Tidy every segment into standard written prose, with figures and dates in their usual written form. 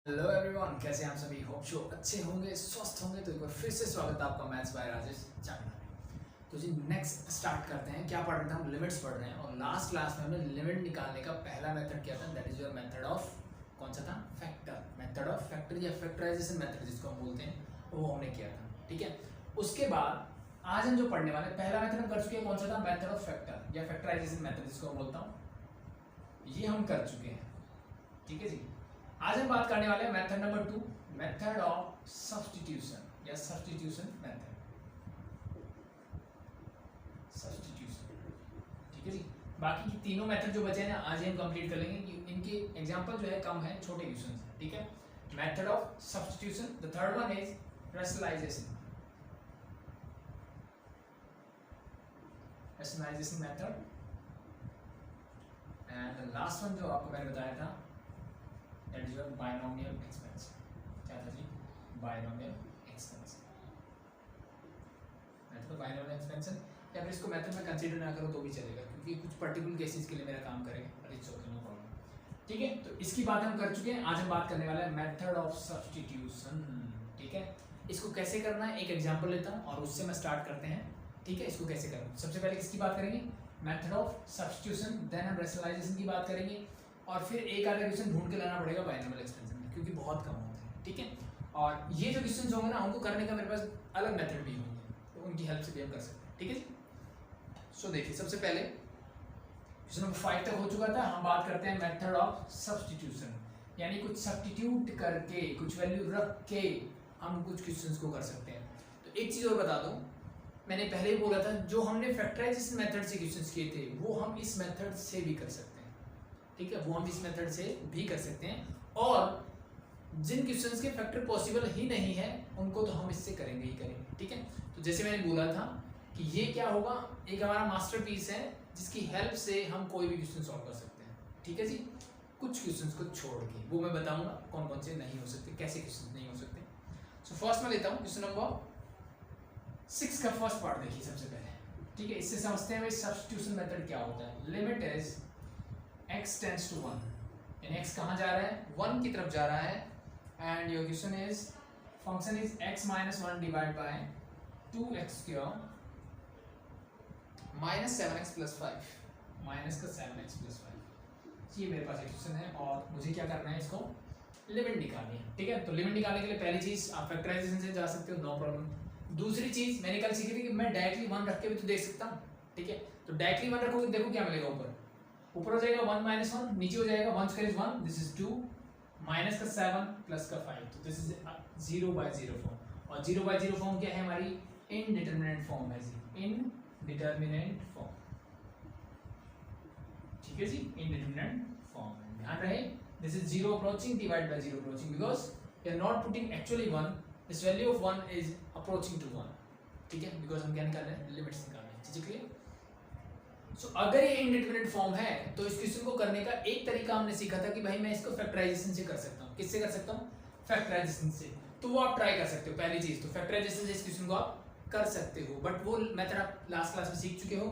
Hello everyone, कैसे हैं आप सभी। होप शो अच्छे होंगे, स्वस्थ होंगे। तो एक बार फिर से स्वागत है आपका मैथ्स बाय राजेश चैनल में। तो जी नेक्स्ट स्टार्ट करते हैं। क्या पढ़ रहे थे हम? लिमिट्स पढ़ रहे हैं। और लास्ट क्लास में हमने लिमिट निकालने का पहला मेथड किया था, that is your method of, कौन सा था? फैक्टर। मेथड ऑफ फैक्टर या फैक्टराइजेशन मेथड जिसको हम बोलते हैं, वो हमने किया था। ठीक है, उसके बाद आज हम जो पढ़ने वाले, पहला मेथड हम कर चुके हैं, कौन सा था? मेथड ऑफ फैक्टर या फैक्टराइजेशन मेथड जिसको हम बोलता हूँ, ये हम कर चुके हैं। ठीक है जी, आज हम बात करने वाले हैं method number 2, method of substitution या सब्स्टिट्यूशन मेथड, सब्स्टिट्यूशन। ठीक है जी, बाकी की तीनों मेथड जो बचे हैं ना, आज ही हम कंप्लीट कर लेंगे कि इनके एग्जांपल जो है कम है, छोटे क्वेश्चन हैं। ठीक है, method of substitution. The third one is rationalisation, rationalisation method. And the last one जो आपको मैंने बताया था, that is your binomial expansion। क्या था जी? binomial expansion। Method of binomial expansion, या फिर इसको मेथड में कंसीडर ना करो तो भी चलेगा, क्योंकि कुछ पर्टिकुलर केसेस के लिए मेरा काम करेगा, but it's okay, no problem. ठीक है, तो इसकी बात हम कर चुके हैं। आज हम बात करने वाले हैं मेथड ऑफ सब्स्टिट्यूशन। ठीक है, इसको कैसे करना है एक एग्जांपल लेता हूं और उससे मैं स्टार्ट करते हैं। ठीक है, इसको कैसे करना है, सबसे पहले किसकी बात करेंगे? Method of substitution. देन हम रैशनलाइजेशन की बात करेंगे, और फिर एक आधा क्वेश्चन ढूंढ के लाना पड़ेगा बाइनोमियल एक्सपेंशन में, क्योंकि बहुत कम होते हैं। ठीक है, और ये जो क्वेश्चंस होंगे ना, उनको करने का मेरे पास अलग मेथड भी होंगे, तो उनकी हेल्प से भी हम कर सकते हैं। ठीक है जी, सो देखिए, सबसे पहले क्वेश्चन नंबर 5 तक हो चुका था। हम बात करते हैं मेथड ऑफ सब्स्टिट्यूशन, यानी कुछ सब्स्टिट्यूट करके, कुछ वैल्यू रख के हम कुछ क्वेश्चंस को कर सकते हैं। तो एक चीज़ और बता दूं, मैंने पहले ही बोला था, जो हमने फैक्टराइजेशन मेथड से क्वेश्चंस किए थे, वो हम इस मेथड से भी कर सकते हैं। ठीक है, वो हम इस मेथड से भी कर सकते हैं, और जिन क्वेश्चंस के फैक्टर पॉसिबल ही नहीं है, उनको तो हम इससे करेंगे ही करेंगे। ठीक है, तो जैसे मैंने बोला था कि ये क्या होगा, एक हमारा मास्टरपीस है जिसकी हेल्प से हम कोई भी क्वेश्चन सॉल्व कर सकते हैं। ठीक है जी, कुछ क्वेश्चंस को छोड़ के, वो मैं बताऊंगा कौन कौन से नहीं हो सकते, कैसे क्वेश्चन नहीं हो सकते। सो फर्स्ट मैं लेता हूँ क्वेश्चन नंबर 6 का फर्स्ट पार्ट। देखिए सबसे पहले, ठीक है, इससे समझते हैं भाई सब्स्टिट्यूशन मेथड क्या होता है। Limit is x tends to 1, यानी x कहाँ जा रहा है? 1 की तरफ जा रहा है। And your question is, function is x minus 1 divide bye 2x square minus 7x plus 5, minus का 7x प्लस 5। ये मेरे पास एक क्वेश्चन है, और मुझे क्या करना है, इसको लिमिट निकालनी है। ठीक है, तो लिमिट निकालने के लिए पहली चीज आप फैक्टराइजेशन से जा सकते हो, नो प्रॉब्लम। दूसरी चीज मैंने कल सीखी थी कि मैं डायरेक्टली 1 रख के भी तो देख सकता हूँ। ठीक है, तो डायरेक्टली 1 रखोगे, देखो क्या मिलेगा, ऊपर हो जाएगा 1 माइनस 1, नीचे हो जाएगा 1 square is 1, this is 2, minus का 7 प्लस का 5, तो दिस इज 0/0 फॉर्म। और 0/0 फॉर्म क्या है हमारी? इनडिटरमिनेट फॉर्म है जी, इनडिटरमिनेट फॉर्म। ठीक है जी, इनडिटरमिनेट फॉर्म। ध्यान रहे, this is 0 approaching divide by 0 approaching, because we are not putting actually 1, this value of 1 is approaching to 1। ठीक है, बिकॉज हम क्या निकाल रहे हैं? लिमिट्स निकाल रहे हैं। चीजें क्लियर? सो अगर ये इनडिटरमिनेट फॉर्म है, तो इस क्वेश्चन को करने का एक तरीका हमने सीखा था कि भाई मैं इसको फैक्टराइजेशन से कर सकता हूँ। किससे कर सकता हूँ? फैक्टराइजेशन से। तो वो आप ट्राई कर सकते हो। पहली चीज तो फैक्टराइजेशन से इस क्वेश्चन को आप कर सकते हो, बट वो मेथड आप लास्ट क्लास में सीख चुके हो,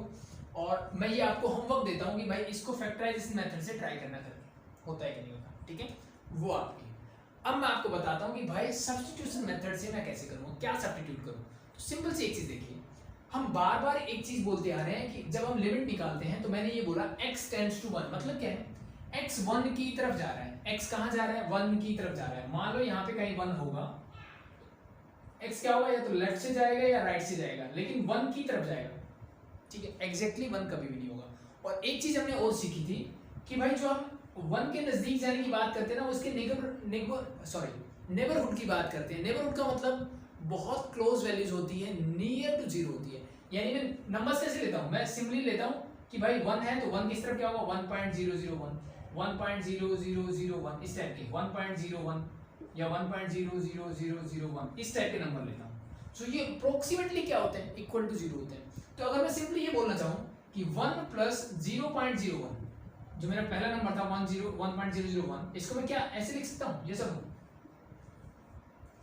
और मैं ये आपको होमवर्क देता हूँ कि भाई इसको फैक्टराइजेशन मेथड से ट्राई करना, करके होता है कि नहीं होता। ठीक है, वो आपकी। अब मैं आपको बताता हूँ कि भाई सब्स्टिट्यूशन मेथड से मैं कैसे करूँ, क्या सब्स्टिट्यूट करूँ। तो सिंपल सी एक चीज देखिए, हम बार बार एक चीज बोलते आ रहे हैं कि जब हम लिमिट निकालते हैं, तो मैंने ये बोला x टेंड्स टू 1, मतलब क्या है? x 1 की तरफ जा रहा है। x कहाँ जा रहा है? 1 की तरफ जा रहा है। मान लो यहाँ पे कहीं 1 होगा, x क्या होगा? या तो लेफ्ट से जाएगा या राइट से जाएगा, लेकिन 1 की तरफ जाएगा। ठीक है, एग्जैक्टली 1 कभी भी नहीं होगा। और एक चीज हमने और सीखी थी कि भाई जो हम 1 के नजदीक जाने की बात करते हैं ना, उसके नेबरहुड की बात करते हैं। नेबरहुड का मतलब बहुत क्लोज वैल्यूज होती है, नियर टू 0 होती है। यानी मैं नंबर्स कैसे लेता हूँ? मैं सिंपली लेता हूँ कि भाई 1 है तो 1 किस तरफ क्या होगा? 1.001, 1.0001, इस टाइप के 1.01 या 1.00001, इस टाइप के नंबर लेता हूँ। सो ये अप्रोक्सीमेटली क्या होते हैं? इक्वल टू 0 होते हैं। तो अगर मैं सिंपली ये बोलना चाहूँ कि 1 प्लस 0.01, जो मेरा पहला नंबर था 1.001, इसको मैं क्या ऐसे लिख सकता हूँ? यस और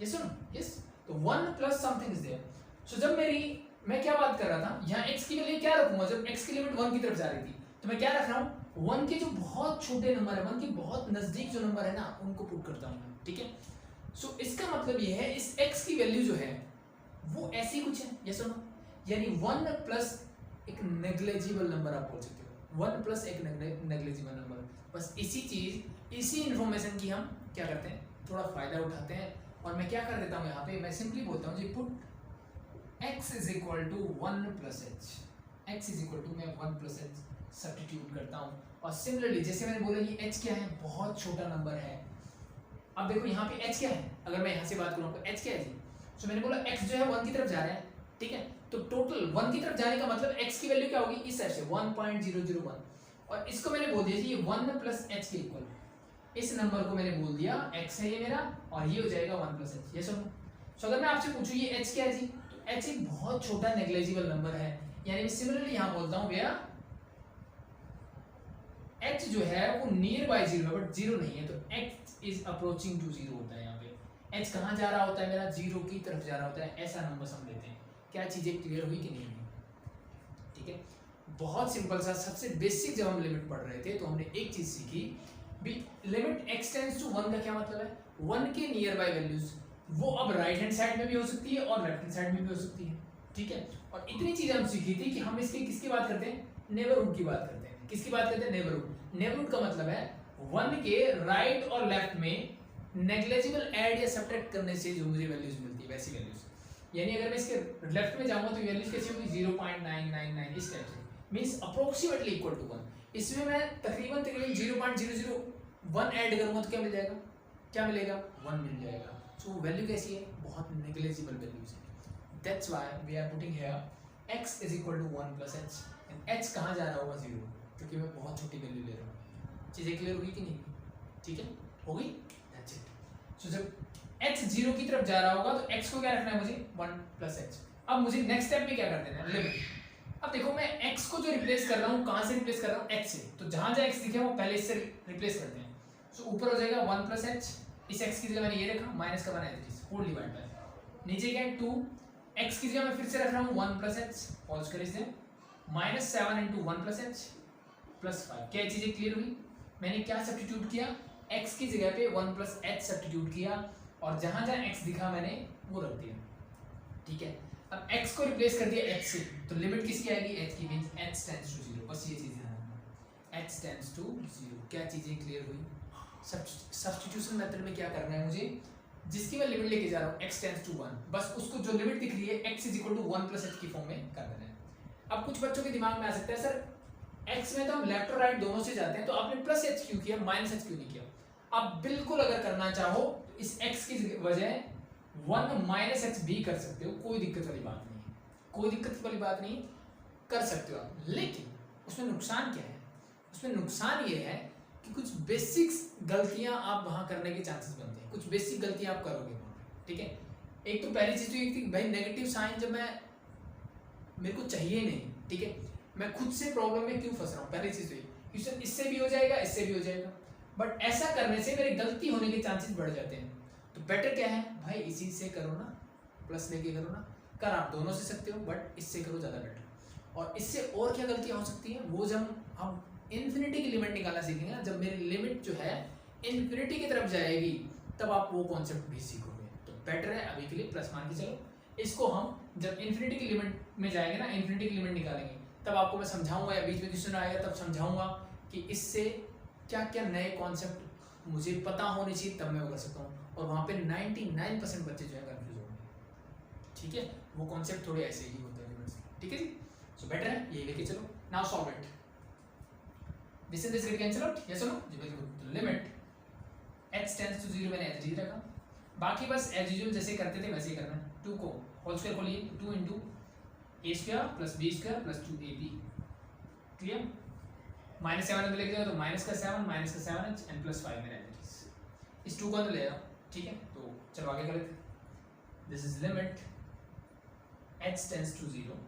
यस और यस, तो 1 प्लस समथिंग इज देयर। सो जब मैं क्या बात कर रहा था, यहाँ x की वैल्यू क्या रखूंगा? जब x की लिमिट 1 की तरफ जा रही थी, तो मैं क्या रख रहा हूँ? वन के जो बहुत छोटे नंबर है, वन के बहुत नजदीक जो नंबर है ना, उनको पुट करता हूँ मैं, ठीक है। सो इसका मतलब ये है इस x की वैल्यू जो है वो ऐसी कुछ है, ये सुनो, यानी 1 प्लस एक नेग्लेजिबल नंबर आप बोल सकते हो, 1 प्लस एक नेग्लेजिबल नंबर। बस इसी चीज, इसी इंफॉर्मेशन की हम क्या करते हैं, थोड़ा फायदा उठाते हैं। और मैं क्या कर देता हूँ यहाँ पे, मैं सिंपली बोलता हूँ जी put x is equal to 1 plus H, x is equal to मैं 1 प्लस एच सब्स्टिट्यूट करता हूँ। और सिमिलरली जैसे मैंने बोला ये h क्या है, बहुत छोटा नंबर है। अब देखो यहाँ पे h क्या है, अगर मैं यहाँ से बात करूँ तो h क्या है जी, तो मैंने बोला x जो है 1 की तरफ जा रहा है, ठीक है। तो टोटल 1 की तरफ जाने का मतलब x की वैल्यू क्या होगी, इस साइड से 1.001, और इसको मैंने बोल दिया जी ये 1 प्लस एच के इक्वल, इस नंबर को मैंने बोल दिया x है ये मेरा, और ये हो जाएगा 1 प्लस एच, ये सुनो। सो अगर मैं आपसे पूछूं ये h क्या है जी, तो h एक बहुत छोटा नेग्लेजिबल नंबर है, यानी मैं सिमिलरली यहाँ बोलता हूँ भैया h जो है वो नियर बाय जीरो है, बट जीरो नहीं है, तो x is approaching to zero होता है। यहाँ पे h कहाँ जा रहा होता है, मेरा जीरो की तरफ जा रहा होता है, ऐसा नंबर हम लेते हैं। क्या चीजें क्लियर हुई कि नहीं हुई, ठीक है। बहुत सिंपल सा, सबसे बेसिक जब हम लिमिट पढ़ रहे थे तो हमने एक चीज सीखी भी, लिमिट x टेंड्स टू 1 का क्या मतलब है, 1 के नियर बाय वैल्यूज वो अब राइट हैंड साइड में भी हो सकती है और लेफ्ट हैंड साइड में भी हो सकती है, ठीक है। और इतनी चीजें हम सीखी थी कि हम इसकी किसकी बात करते हैं, नेबरहुड की बात करते हैं। किसकी बात करते हैं, नेबरहुड। नेबरहुड का मतलब है 1 के राइट और लेफ्ट में नेग्लेजिबल ऐड या सब्ट्रैक्ट करने से जो मुझे वैल्यूज मिलती है वैसी वैल्यूज, यानी अगर मैं इसके लेफ्ट में जाऊंगा तो वैल्यूज कैसी होगी 0.999 इस टाइप से, मींस अप्रोक्सीमेटली इक्वल टू 1। इसमें मैं तकरीबन 0.001 ऐड करूंगा तो क्या मिल जाएगा, क्या मिलेगा, 1 मिल जाएगा। सो वैल्यू कैसी है, बहुत नेग्लेजिबल वैल्यूज है। That's why we are putting here x is equal to 1 plus h, and h कहाँ जा रहा होगा, 0, क्योंकि मैं बहुत छोटी वैल्यू ले रहा हूँ। चीजें क्लियर होगी कि नहीं, ठीक है, होगी, दैट्स इट। सो जब h 0 की तरफ जा रहा होगा तो x को क्या रखना है मुझे, 1 प्लस h। अब मुझे नेक्स्ट स्टेप में क्या कर देना है, लिमिट। अब देखो मैं x को जो रिप्लेस कर रहा हूँ, कहाँ से रिप्लेस कर रहा हूँ, h से, तो जहाँ जहाँ x दिखे वो पहले इससे रिप्लेस करते हैं। सो ऊपर हो जाएगा 1 प्लस h, इस x की जगह मैंने ये रखा, माइनस का बना है होल डिवाइड बाय, नीचे क्या है 2, x की जगह मैं फिर से रख रहा हूँ 1 plus h, whole square is -7 into 1 plus h plus 5। क्या चीजें क्लियर हुई, मैंने क्या सब्स्टिट्यूट किया, x की जगह पे 1 प्लस h सब्स्टिट्यूट किया, और जहां जहां x दिखा मैंने वो रख दिया, ठीक है। अब x को रिप्लेस कर दिया h से, तो लिमिट किसकी आएगी, h की, मींस h टेंड्स टू 0। बस ये चीज ध्यान रखना, h टेंड्स टू 0। क्या चीजें क्लियर हुई, सब्स्टिट्यूशन मेथड में क्या करना है मुझे, जिसकी मैं लिमिट लेके जा रहा हूँ x टेंड्स टू 1, बस उसको जो लिमिट दिख रही है x is equal to 1 plus h की फॉर्म में कर देना है। अब कुछ बच्चों के दिमाग में आ सकता है सर x में तो हम लेफ्ट और राइट दोनों से जाते हैं, तो आपने प्लस h क्यों किया, माइनस h क्यों नहीं किया। आप बिल्कुल अगर करना चाहो तो इस x की वजह 1 माइनस h भी कर सकते हो, कोई दिक्कत वाली बात नहीं है, कोई दिक्कत वाली बात नहीं, कर सकते हो आप। लेकिन उसमें नुकसान क्या है, उसमें नुकसान ये है कि कुछ बेसिक्स गलतियां आप वहां करने के चांसेस बनते हैं, कुछ बेसिक गलतियां आप करोगे वहां पे, ठीक है। एक तो पहली चीज तो ये थी भाई नेगेटिव साइन जब मैं मेरे को चाहिए नहीं, ठीक है, मैं खुद से प्रॉब्लम में क्यों फंस रहा हूँ, पहली चीज तो ये, इससे भी हो जाएगा इससे भी हो जाएगा, बट ऐसा करने से मेरी गलती होने के चांसेस बढ़ जाते हैं। तो बेटर क्या है भाई, इसी से करो ना, प्लस लेके करो ना, कर आप दोनों से सकते हो बट इससे करो ज़्यादा बेटर। और इससे और क्या गलतियाँ हो सकती हैं, वो जब हम इन्फिनिटी की लिमिट निकालना सीखेंगे ना, जब मेरी लिमिट जो है इन्फिनिटी की तरफ जाएगी तब आप वो कॉन्सेप्ट भी सीखोगे। तो बेटर है अभी के लिए प्लस मान के चलो, इसको हम जब इन्फिनिटी की लिमिट में जाएंगे ना, इन्फिनिटी की लिमिट निकालेंगे, तब आपको मैं समझाऊंगा, या बीच में क्वेश्चन आएगा तब समझाऊंगा कि इससे क्या क्या नए कॉन्सेप्ट मुझे पता होने चाहिए, तब मैं वो कर सकता हूँ। और वहाँ पे 99% बच्चे जो है कंफ्यूज होंगे, ठीक है, वो कॉन्सेप्ट थोड़े ऐसे ही होते हैं, ठीक है जी। सो बेटर है ये लेके चलो, now solve it, this and this get cancel out, yes और नो जी, very good. Limit h tends to 0 मैंने एज रखा, बाकी बस एज यूजुअल जैसे करते थे वैसे ही करना है। 2 को होल स्क्वायर खोलिए, 2 into a square plus b square plus 2ab, clear. -7 अंदर लेके जाओ तो माइनस का 7h एंड प्लस 5 मेरा इस 2 को अंदर ले आओ, ठीक है। तो चलो आगे कर लेते हैं। This is limit h tends to 0,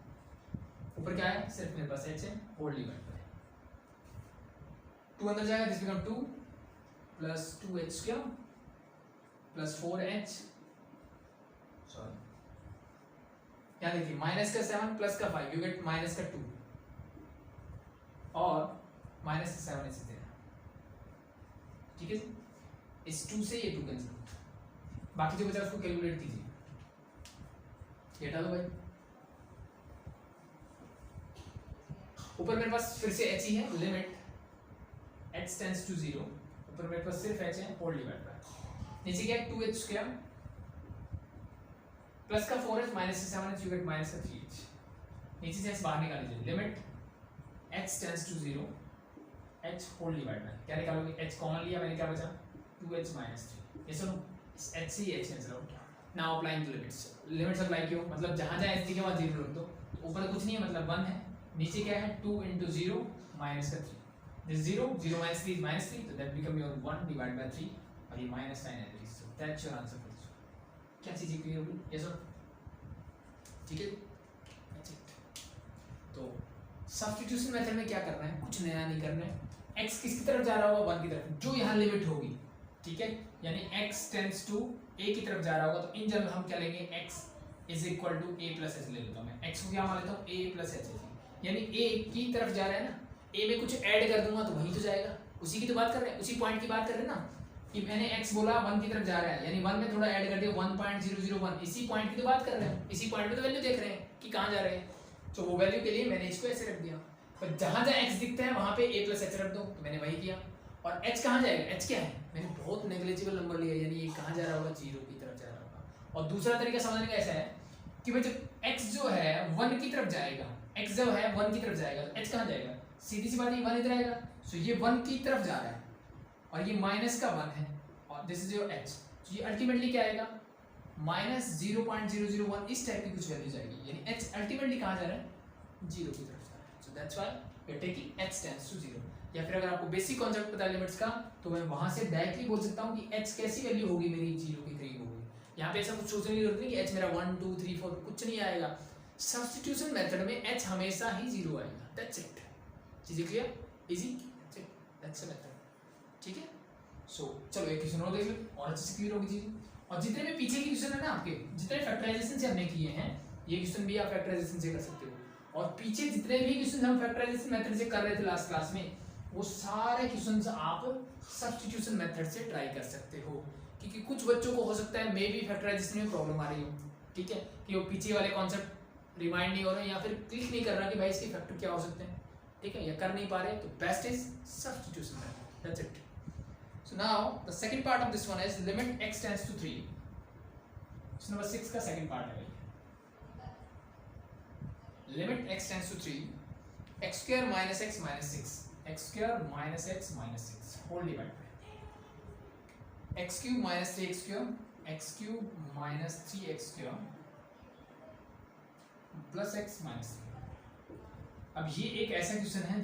ऊपर क्या है, सिर्फ मेरे पास h है, होल डिवाइड बाय 2 अंदर जाएगा, this become 2 plus 2h square plus 4h, sorry यहाँ देखिए माइनस का 7 प्लस का 5, यू गेट माइनस का 2 और माइनस से 7 ऐसे देना, ठीक है। इस 2 से ये 2 कैंसिल, बाकी जो बचा उसको कैलकुलेट कीजिए, ये हटा दो भाई। ऊपर मेरे पास फिर से h ही है, लिमिट h टेंड्स टू 0, ऊपर मेरे पास सिर्फ h है, होल डिवाइड बाय नीचे क्या है 2h स्क्वायर प्लस का 4h माइनस से 7h यू गेट माइनस का 3h, नीचे से h बाहर निकाल लीजिए, limit h tends to 0 h whole divide by, क्या निकालोगे h कॉमन लिया मैंने, क्या बचा 2h माइनस 3, ये सुनो इस h से h cancel out. Now applying the limits, limits apply क्यों, मतलब जहां जहां h दिखे वहां 0 रख दो, ऊपर कुछ नहीं है मतलब 1 है, नीचे क्या है 2 into 0 माइनस का 3, this 0 0 minus 3 is minus 3, so that become your 1 divided by 3 और ये minus 9 है, so that's your answer for this one। क्या चीजें क्लियर होगी, yes or ठीक है, that's it। तो सब्स्टिट्यूशन मेथड में क्या करना है, कुछ नया नहीं करना है, x किसकी तरफ जा रहा होगा 1 की तरफ, जो यहाँ लिमिट होगी, ठीक है, यानी x टेंड्स टू a की तरफ जा रहा होगा, तो इन जनरल हम क्या लेंगे x is equal to a plus h ले लेता हूँ मैं, x को क्या मान लेता हूँ a प्लस h, यानी a की तरफ जा रहा है ना, a में कुछ ऐड कर दूंगा तो वही तो जाएगा, उसी की तो बात कर रहे हैं, उसी पॉइंट की बात कर रहे हैं ना, कि मैंने x बोला 1 की तरफ जा रहा है, यानी 1 में थोड़ा ऐड कर दिया 1.001, इसी पॉइंट की तो बात कर रहे हैं, इसी पॉइंट पे तो वैल्यू देख रहे हैं कि कहाँ जा रहे हैं, तो वो वैल्यू के लिए मैंने इसको ऐसे रख दिया, पर जहाँ जहाँ x दिखता है वहाँ पे a प्लस h रख दो, तो मैंने वही किया। और h कहाँ जाएगा, h क्या है, मैंने बहुत नेग्लिजिबल नंबर लिया, यानी ये कहाँ जा रहा होगा 0 की तरफ जा रहा होगा। और दूसरा तरीका समझने का ऐसा है कि भाई जब x जो है 1 की तरफ जाएगा, x जब है 1 की तरफ जाएगा, h कहाँ जाएगा, सीधी सी बात है 1 इधर आएगा, सो ये 1 की तरफ जा रहा है और ये माइनस का 1 है और दिस इज योर h, तो ये अल्टीमेटली क्या आएगा माइनस 0.001, इस टाइप की कुछ वैल्यू जाएगी, यानी h अल्टीमेटली कहाँ जा रहा है 0 की तरफ जा रहा है, so that's why we are taking h tends to 0। या फिर अगर आपको बेसिक कॉन्सेप्ट पता है लिमिट्स का, तो मैं वहां से डायरेक्टली बोल सकता हूँ कि h कैसी वैल्यू होगी मेरी 0 के करीब होगी। यहाँ पे ऐसा कुछ सोचने की जरूरत नहीं कि h मेरा 1 2 3 4 कुछ नहीं आएगा, सब्स्टिट्यूशन मेथड में h हमेशा ही 0 आएगा, दैट्स इट। चीजें clear, easy, that's the method, ठीक है। सो चलो एक क्वेश्चन और देख लो और अच्छे से क्लियर होगी चीजें। और जितने भी पीछे के क्वेश्चन है ना आपके, जितने फैक्टराइजेशन से हमने किए हैं, ये क्वेश्चन भी आप फैक्टराइजेशन से कर सकते हो, और पीछे जितने भी क्वेश्चन हम फैक्टराइजेशन मेथड से कर रहे थे लास्ट क्लास में, वो सारे क्वेश्चंस आप सब्स्टिट्यूशन मेथड से ट्राई कर सकते हो, क्योंकि कुछ बच्चों को हो सकता है मे बी फैक्टराइजेशन में प्रॉब्लम आ रही हो, ठीक है, कि वो पीछे वाले कॉन्सेप्ट रिमाइंड नहीं हो रहे या फिर क्लिक नहीं कर रहा कि भाई इसके फैक्टर क्या हो सकते हैं, ठीक है, या कर नहीं पा रहे, तो best is substitution method, that's it. So now the second part of this one is limit x tends to 3, question number 6 का सेकंड पार्ट है भाई, limit x tends to 3 x square minus x minus 6 x square minus x minus 6 whole divide by x cube minus 3x square x cube minus 3x square plus x minus 3। अब ये एक ऐसा question है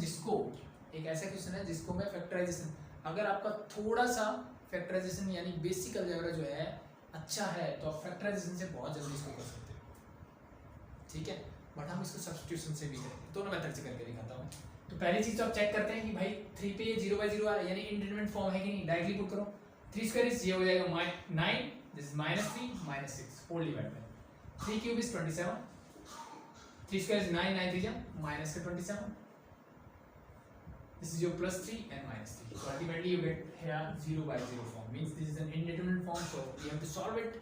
जिसको मैं factorisation, अगर आपका थोड़ा सा फैक्टराइजेशन यानी बेसिक अलजेब्रा जो है अच्छा है तो आप फैक्टराइजेशन से बहुत जल्दी इसको कर सकते हो, ठीक है, बट हम इसको सब्स्टिट्यूशन से भी करेंगे, दोनों मेथड से करके दिखाता हूँ। तो पहली चीज तो आप चेक करते हैं कि भाई 3 पे ये 0/0 आ रहा है, यानी इंडिटरमिनेट फॉर्म है कि नहीं, डायरेक्टली पुट करो, 3 स्क्वायर इज ये हो जाएगा 9, this is -3 -6 whole divide by 3 cube is 27, 3 square is 9 9 3 जा माइनस का 27, this is your +3 and -3, so ultimately you get here 0/0 form, means this is an indeterminate form, so we have to solve it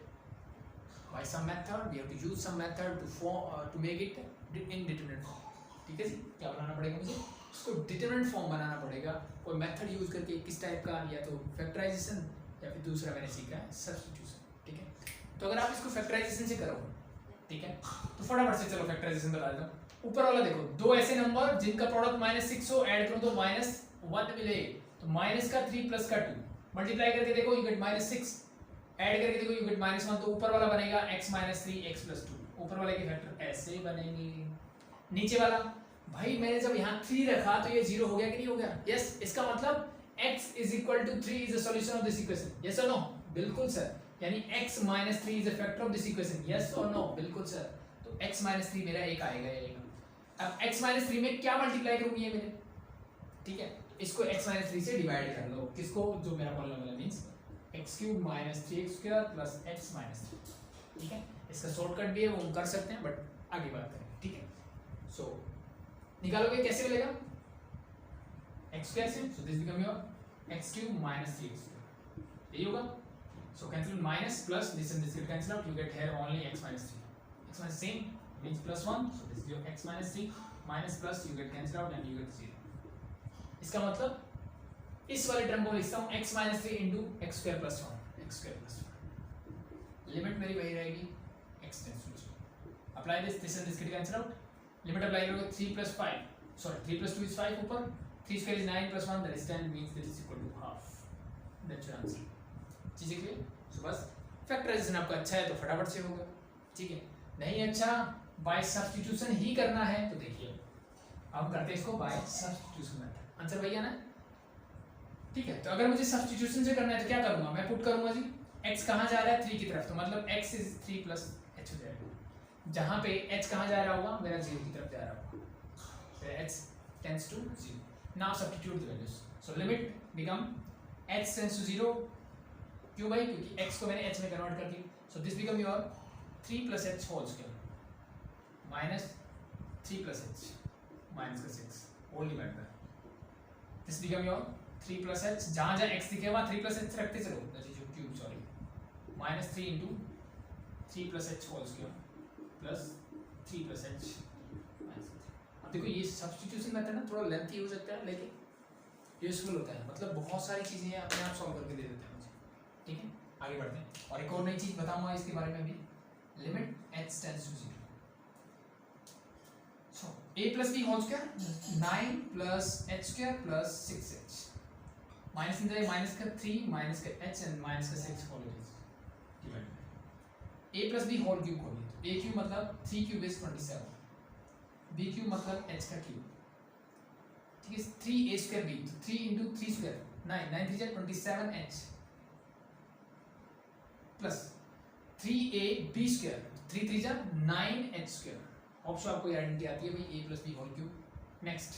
by some method, we have to use some method to make it indeterminate form, ठीक है जी। क्या बनाना पड़ेगा मुझे, इसको determinant form बनाना पड़ेगा, कोई method use करके, किस टाइप का, या तो फैक्टराइजेशन या फिर दूसरा मैंने सीखा है सब्स्टिट्यूशन, ठीक है। तो अगर आप इसको फैक्टराइजेशन से करो, ठीक है, तो फटाफट से चलो फैक्टराइजेशन बता देता हूँ। ऊपर वाला देखो, दो ऐसे नंबर जिनका प्रोडक्ट -6 हो, ऐड करो तो -1 मिले, तो माइनस का 3 प्लस का 2 मल्टीप्लाई करके देखो यू गेट -6, ऐड करके देखो यू गेट -1, तो ऊपर वाला बनेगा x - 3 x + 2, ऊपर वाले के फैक्टर ऐसे बनेंगे। नीचे वाला भाई मैंने जब यहाँ 3 रखा तो ये 0 हो गया कि नहीं हो गया, यस, इसका मतलब x = 3 is the solution of this equation, yes और नो, बिल्कुल सर, यानी x - 3 is the factor of this equation, yes और नो, बिल्कुल सर, तो x - 3 मेरा एक आएगा, ये अब x - 3 में क्या मल्टीप्लाई करूंगी ये मैंने, ठीक है, इसको x - 3 से डिवाइड कर लो, किसको, जो मेरा polynomial means x³ - 3x² + x - 3, ठीक है, इसका शॉर्टकट भी है वो हम कर सकते हैं, बट आगे बात करेंगे, ठीक है। सो निकालोगे कैसे मिलेगा, x स्क्वायर से, so this become your x cube minus 3x square, यही होगा. So cancel minus plus this and this will cancel out, you get here only x minus 3. x minus same means plus 1, so this is your x minus 3 minus plus you get cancel out and you get 0. इसका मतलब इस वाले term को लिखता हूँ x minus 3 into x square plus 1, x square plus 1. Limit मेरी वही रहेगी x tends to 0. Apply this and this get cancel out. Limit apply करोगे 3 plus 5, sorry 3 plus 2 is 5 ऊपर, 3 square is 9 plus 1 that is 10 means that is equal to half. That's your answer. चीजें clear? सो बस factorisation आपका अच्छा है तो फटाफट से होगा, ठीक है. नहीं अच्छा बाय सब्स्टिट्यूशन ही करना है तो देखिए अब करते हैं इसको बाय सब्स्टिट्यूशन मेथड. आंसर वही है ना, ठीक है. तो अगर मुझे सब्स्टिट्यूशन से करना है तो क्या करूंगा, मैं पुट करूंगा जी x कहाँ जा रहा है 3 की तरफ, तो मतलब x इज 3 प्लस h हो जाएगा. जहाँ पे h कहाँ जा रहा होगा, मेरा 0 की तरफ जा रहा होगा, तो h tends to 0. Now substitute the values. So limit become h tends to 0. क्यों भाई, क्योंकि x को मैंने h में कन्वर्ट कर दिया. सो this become your 3 plus h whole square minus 3 plus h minus का 6 whole divided by this become your 3 plus h, जहाँ जहाँ x दिखे वहाँ 3 plus h रखते चलो, that is your cube, sorry, minus 3 into 3 plus h whole square plus 3 plus h minus 3. अब देखो ये सब्स्टिट्यूशन मेथड ना थोड़ा लेंथी हो सकता है लेकिन यूजफुल होता है, मतलब बहुत सारी चीज़ें अपने आप सॉल्व करके दे देते हैं मुझे, ठीक है. आगे बढ़ते हैं और एक और नई चीज़ बताऊंगा इसके बारे में भी. Limit h tends to 0. So a plus b whole square 9 plus h square plus 6h. Minus in the minus का 3 minus का h and minus का 6 whole is divided by a plus b whole cube खोलिए. तो a cube मतलब 3 cube is 27. b cube मतलब h का cube, ठीक है. 3a square b, तो 3 into 3 square 9, 9 3 जा 27h plus 3a b square, 3 3 जा 9h square. ऑप्शन आपको आइडेंटिटी आती है भाई a plus b whole cube. Next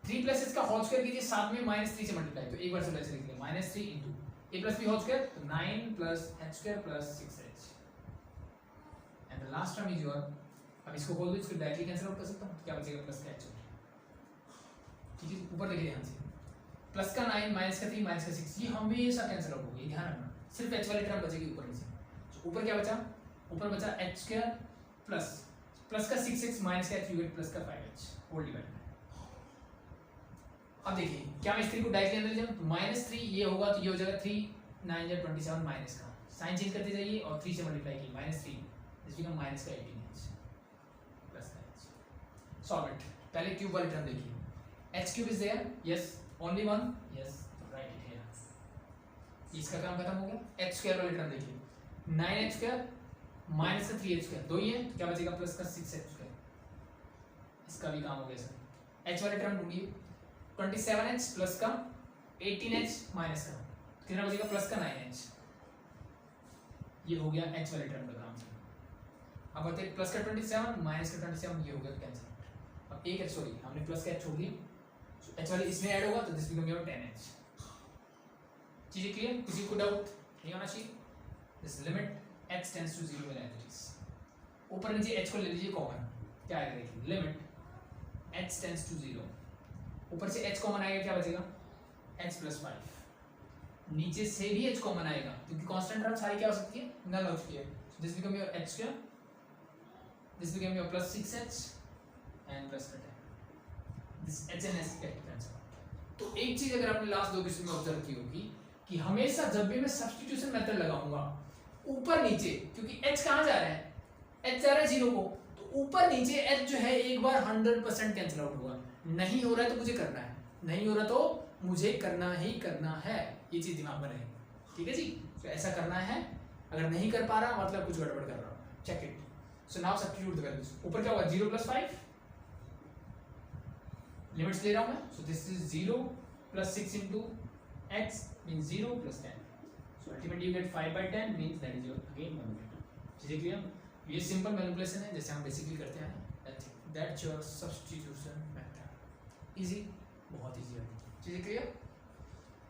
3 plus h का होल स्क्वायर कीजिए, साथ में -3 से मल्टीप्लाई, तो एक बार से वैसे लिख लें -3 into a plus b whole square, तो 9 plus h square plus 6h and the last term is your. अब इसको बोल दो, इसको डायरेक्टली कैंसिल आउट कर सकता हूं, तो क्या बचेगा प्लस का h, ठीक है. ऊपर देखिए ध्यान से, प्लस का 9 माइनस का 3 माइनस का 6, ये हमेशा कैंसिल आउट होगा, ये ध्यान रखना. सिर्फ h वाली टर्म बचेगी ऊपर नीचे. ऊपर क्या बचा, ऊपर बचा h स्क्वायर प्लस प्लस का 6x माइनस का h यू गेट प्लस का 5h होल डिवाइडेड. अब देखिए क्या मैं इस 3 को डायरेक्टली अंदर ले जाऊं, तो -3 ये होगा तो ये हो जाएगा 3 9 या 27 माइनस का साइन चेंज करते जाइए और 3 से मल्टीप्लाई कीजिए -3 दिस बिकम माइनस का 18h प्लस का h. Solve it. पहले क्यूब वाली टर्म देखिए, h cube is there, yes only one, yes write it here. इसका काम खत्म हो गया. h स्क्वायर वाली टर्म देखिए, 9h स्क्वायर माइनस का 3h स्क्वायर, दो ही है तो क्या बचेगा प्लस का 6h स्क्वायर. इसका भी काम हो गया सर. h वाले टर्म ढूंढिए, 27h प्लस का 18h माइनस का कितना बचेगा प्लस का 9h. ये हो गया h वाले टर्म का काम. अब बताइए प्लस का 27 माइनस का 27 ये हो गया कैंसिल. अब एक h सॉरी हमने प्लस का h छोड़ दिया, h वाले इसमें ऐड होगा तो दिस बिकम योर 10h. चीजें क्लियर, किसी को डाउट नहीं होना चाहिए. This limit h tends to 0 when h. ऊपर नीचे h को ले लीजिए कॉमन, क्या आएगा देखिए, लिमिट h टेंड्स टू 0. ऊपर से h कॉमन आएगा, क्या बचेगा h प्लस 5. नीचे से भी h कॉमन आएगा क्योंकि कांस्टेंट टर्म सारी क्या हो सकती है, नल हो सकती है. सो this become your h square, this become your plus 6h and plus 10. This h and s get cancel. तो एक चीज अगर आपने लास्ट 2 क्वेश्चन में ऑब्जर्व की होगी कि हमेशा जब भी मैं सब्स्टिट्यूशन मेथड लगाऊंगा ऊपर नीचे, क्योंकि h कहाँ जा रहा है, h जा रहा है 0 को, तो ऊपर नीचे h जो है एक बार 100% कैंसिल आउट होगा. नहीं हो रहा है तो मुझे करना है, नहीं हो रहा तो मुझे करना ही करना है. ये चीज दिमाग में रहेगी, ठीक है जी. तो ऐसा करना है, अगर नहीं कर पा रहा मतलब कुछ गड़बड़ कर रहा हूं, check it. So now substitute the values. ऊपर क्या होगा 0 प्लस 5, लिमिट्स ले रहा हूं मैं. सो this is 0 plus 6 into x means 0 plus 10. So ultimately you get 5/10 means that is your again manipulation. चीजें क्लियर. ये सिंपल मैनिपुलेशन है जैसे हम बेसिकली करते हैं. That's your substitution method. Easy, बहुत इजी है. चीजें क्लियर.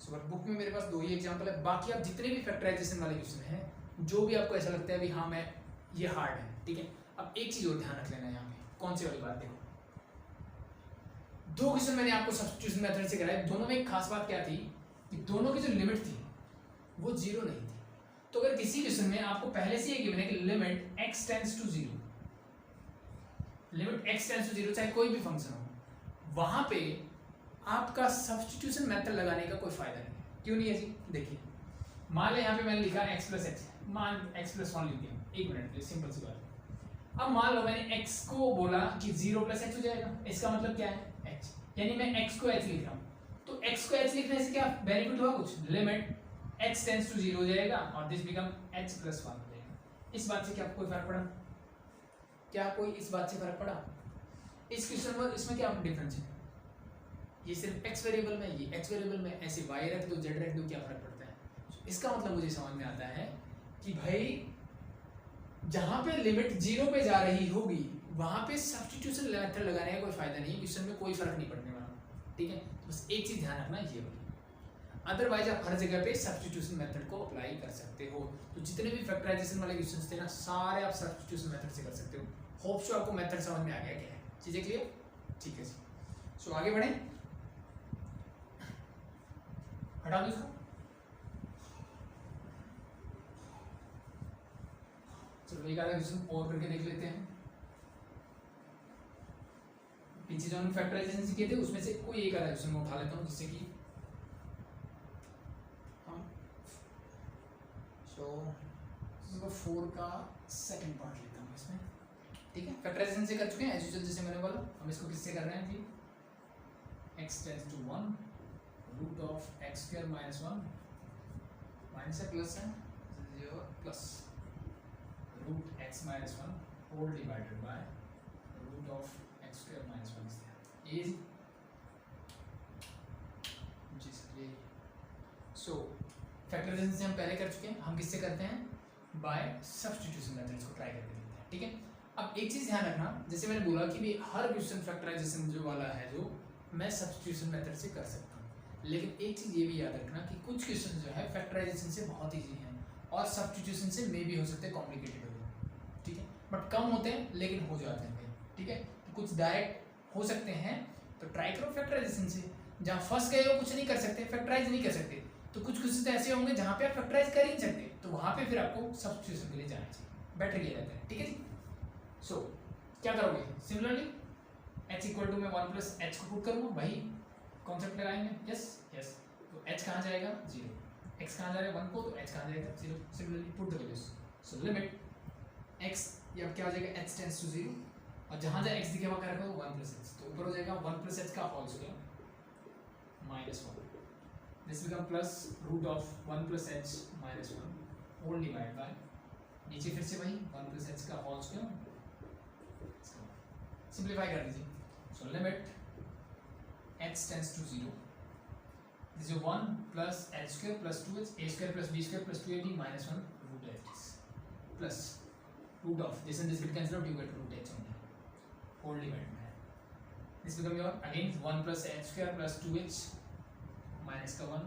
सो बुक में मेरे पास 2 ही एग्जांपल है, बाकी आप जितने भी फैक्टराइजेशन वाले क्वेश्चन हैं जो भी आपको ऐसा लगता है भी हाँ मैं ये हार्ड है, ठीक है. अब एक चीज और ध्यान रख लेना है यहाँ पे, कौन सी वाली बात देखो, दो क्वेश्चन मैंने आपको सब्स्टिट्यूशन मेथड से कराए, दोनों में एक खास बात क्या थी कि दोनों की जो लिमिट थी वो जीरो नहीं थी। तो अगर किसी क्वेश्चन में आपको पहले से ये गिवन है कि limit x tends to zero, limit x tends to zero, चाहे कोई भी फंक्शन हो, वहां पे आपका सब्स्टिट्यूशन मेथड लगाने का कोई फायदा नहीं है। क्यों नहीं है जी? देखिए मान लें यहाँ पे मैंने लिखा x प्लस एक्स, मान x प्लस वन लिख दिया, एक मिनट प्लीज, सिंपल सी बात। अब मान लो मैंने x को बोला कि 0 प्लस एक्स हो जाएगा, इसका मतलब क्या है h, यानी मैं x को h लिख रहा हूँ। तो x को h लिखने से क्या बेनिफिट हुआ? कुछ, लिमिट x टेंड्स टू 0 हो जाएगा और दिस बिकम h प्लस 1 हो जाएगा। इस बात से क्या कोई फर्क पड़ा? क्या कोई इस बात से फर्क पड़ा? इस क्वेश्चन में इसमें क्या डिफरेंस है? ये सिर्फ x वेरिएबल में, ये x वेरिएबल में, ऐसे y रख दो z रख दो, क्या फर्क पड़ता है? इसका मतलब मुझे समझ में आता है कि भाई जहां पे लिमिट 0 पे जा रही होगी वहां पे सब्स्टिट्यूशन मेथड लगाने का कोई फायदा नहीं है, क्वेश्चन में कोई फर्क नहीं पड़ने वाला। ठीक है, बस एक चीज ध्यान रखना, ये वाली। अदरवाइज आप हर जगह पे सब्स्टिट्यूशन मेथड को अप्लाई कर सकते हो। तो जितने भी फैक्टराइजेशन वाले क्वेश्चंस थे ना, सारे आप सब्स्टिट्यूशन मेथड से कर सकते हो। होप सो आपको मेथड समझ में आ गया क्या है, चीजें क्लियर? ठीक है जी, सो आगे बढ़े, हटा दो इसको। चलो एक आधा क्वेश्चन और करके देख लेते हैं। पीछे जो हम फैक्टराइजेशन सीखे थे उसमें से कोई एक आधा क्वेश्चन मैं उठा लेता हूँ, जिससे कि नंबर 4 का सेकंड पार्ट लेता हूँ इसमें। ठीक है, फैक्टराइजेशन से कर चुके हैं एज यूजुअल, जैसे मैंने बोला। हम इसको किससे कर रहे हैं जी? x tends to 1 root of x square minus 1 minus है प्लस है 0 plus root x minus 1 whole divided by root of x square minus 1। ये जी सर, ये सो फैक्टराइजेशन से हम पहले कर चुके हैं। हम किससे करते हैं? बाय सब्स्टिट्यूशन मेथड्स को ट्राई करके देखते हैं। ठीक है, अब एक चीज ध्यान रखना, जैसे मैंने बोला कि भी हर क्वेश्चन फैक्टराइजेशन जो वाला है जो मैं सब्स्टिट्यूशन मेथड से कर सकता हूँ, लेकिन एक चीज ये भी याद रखना कि कुछ क्वेश्चन जो है फैक्टराइजेशन से बहुत ईजी हैं और सब्स्टिट्यूशन से मे भी हो सकते हैं कॉम्प्लिकेटेड हो जाए। ठीक है, बट कम होते हैं लेकिन हो जाते हैं भाई। ठीक है, तो कुछ डायरेक्ट हो सकते हैं, तो ट्राई करो फैक्टराइजेशन से। जहाँ फंस गए हो, कुछ नहीं कर सकते, फैक्टराइज नहीं कर सकते, तो कुछ क्वेश्चन ऐसे होंगे जहाँ पे आप फैक्टराइज कर ही नहीं सकते, तो वहाँ पे फिर आपको सब्स्टिट्यूशन के लिए जाना चाहिए, बेटर ये रहता है। ठीक है जी, सो क्या करोगे? सिमिलरली h इक्वल टू मैं 1 प्लस एच को पुट करूँगा, वही कॉन्सेप्ट लगाएंगे। यस यस, तो h कहाँ जाएगा? 0, x कहाँ जा रहा है 1 को, तो h कहाँ जाएगा 0। Similarly put the values, so limit x ये अब क्या हो जाएगा? h टेंड्स टू 0, और जहाँ जहाँ x दिखे वहाँ क्या रखो 1 प्लस एच, तो ऊपर हो जाएगा 1 प्लस एच का whole square minus 1, this become plus root of 1 plus h minus 1 whole divide by, नीचे फिर से वही 1 प्लस एच का होल स्क्वायर, सिंपलीफाई कर दीजिए। So limit x tends to 0, this is 1 plus h square plus 2h a square plus b square plus 2ab minus 1 root h plus root of this and this will cancel out, you get root h only whole divide by, this become your again 1 plus h square plus 2h minus का 1,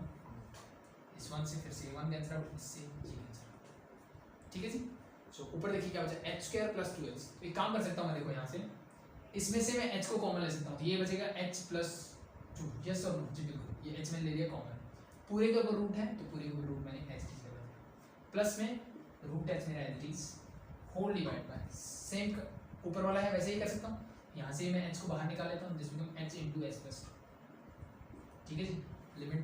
इस 1 से फिर से 1 cancel out, इससे ये cancel out. ठीक है जी, सो ऊपर देखिए क्या बचा? h स्क्वायर प्लस 2h, तो एक काम कर सकता हूँ मैं, देखो यहाँ से इसमें से मैं h को कॉमन ले सकता हूँ, तो ये बचेगा h प्लस 2। यस और नो जी, बिल्कुल, ये h मैंने ले लिया कॉमन, पूरे के ऊपर रूट है तो पूरे के ऊपर रूट मैंने h की जगह, प्लस में रूट h मेरा as it is whole divide by, same ऊपर वाला है वैसे ही कर सकता हूँ, यहाँ से मैं h को बाहर निकाल लेता हूँ, this become h into h plus 2। ठीक है जी, लिमिट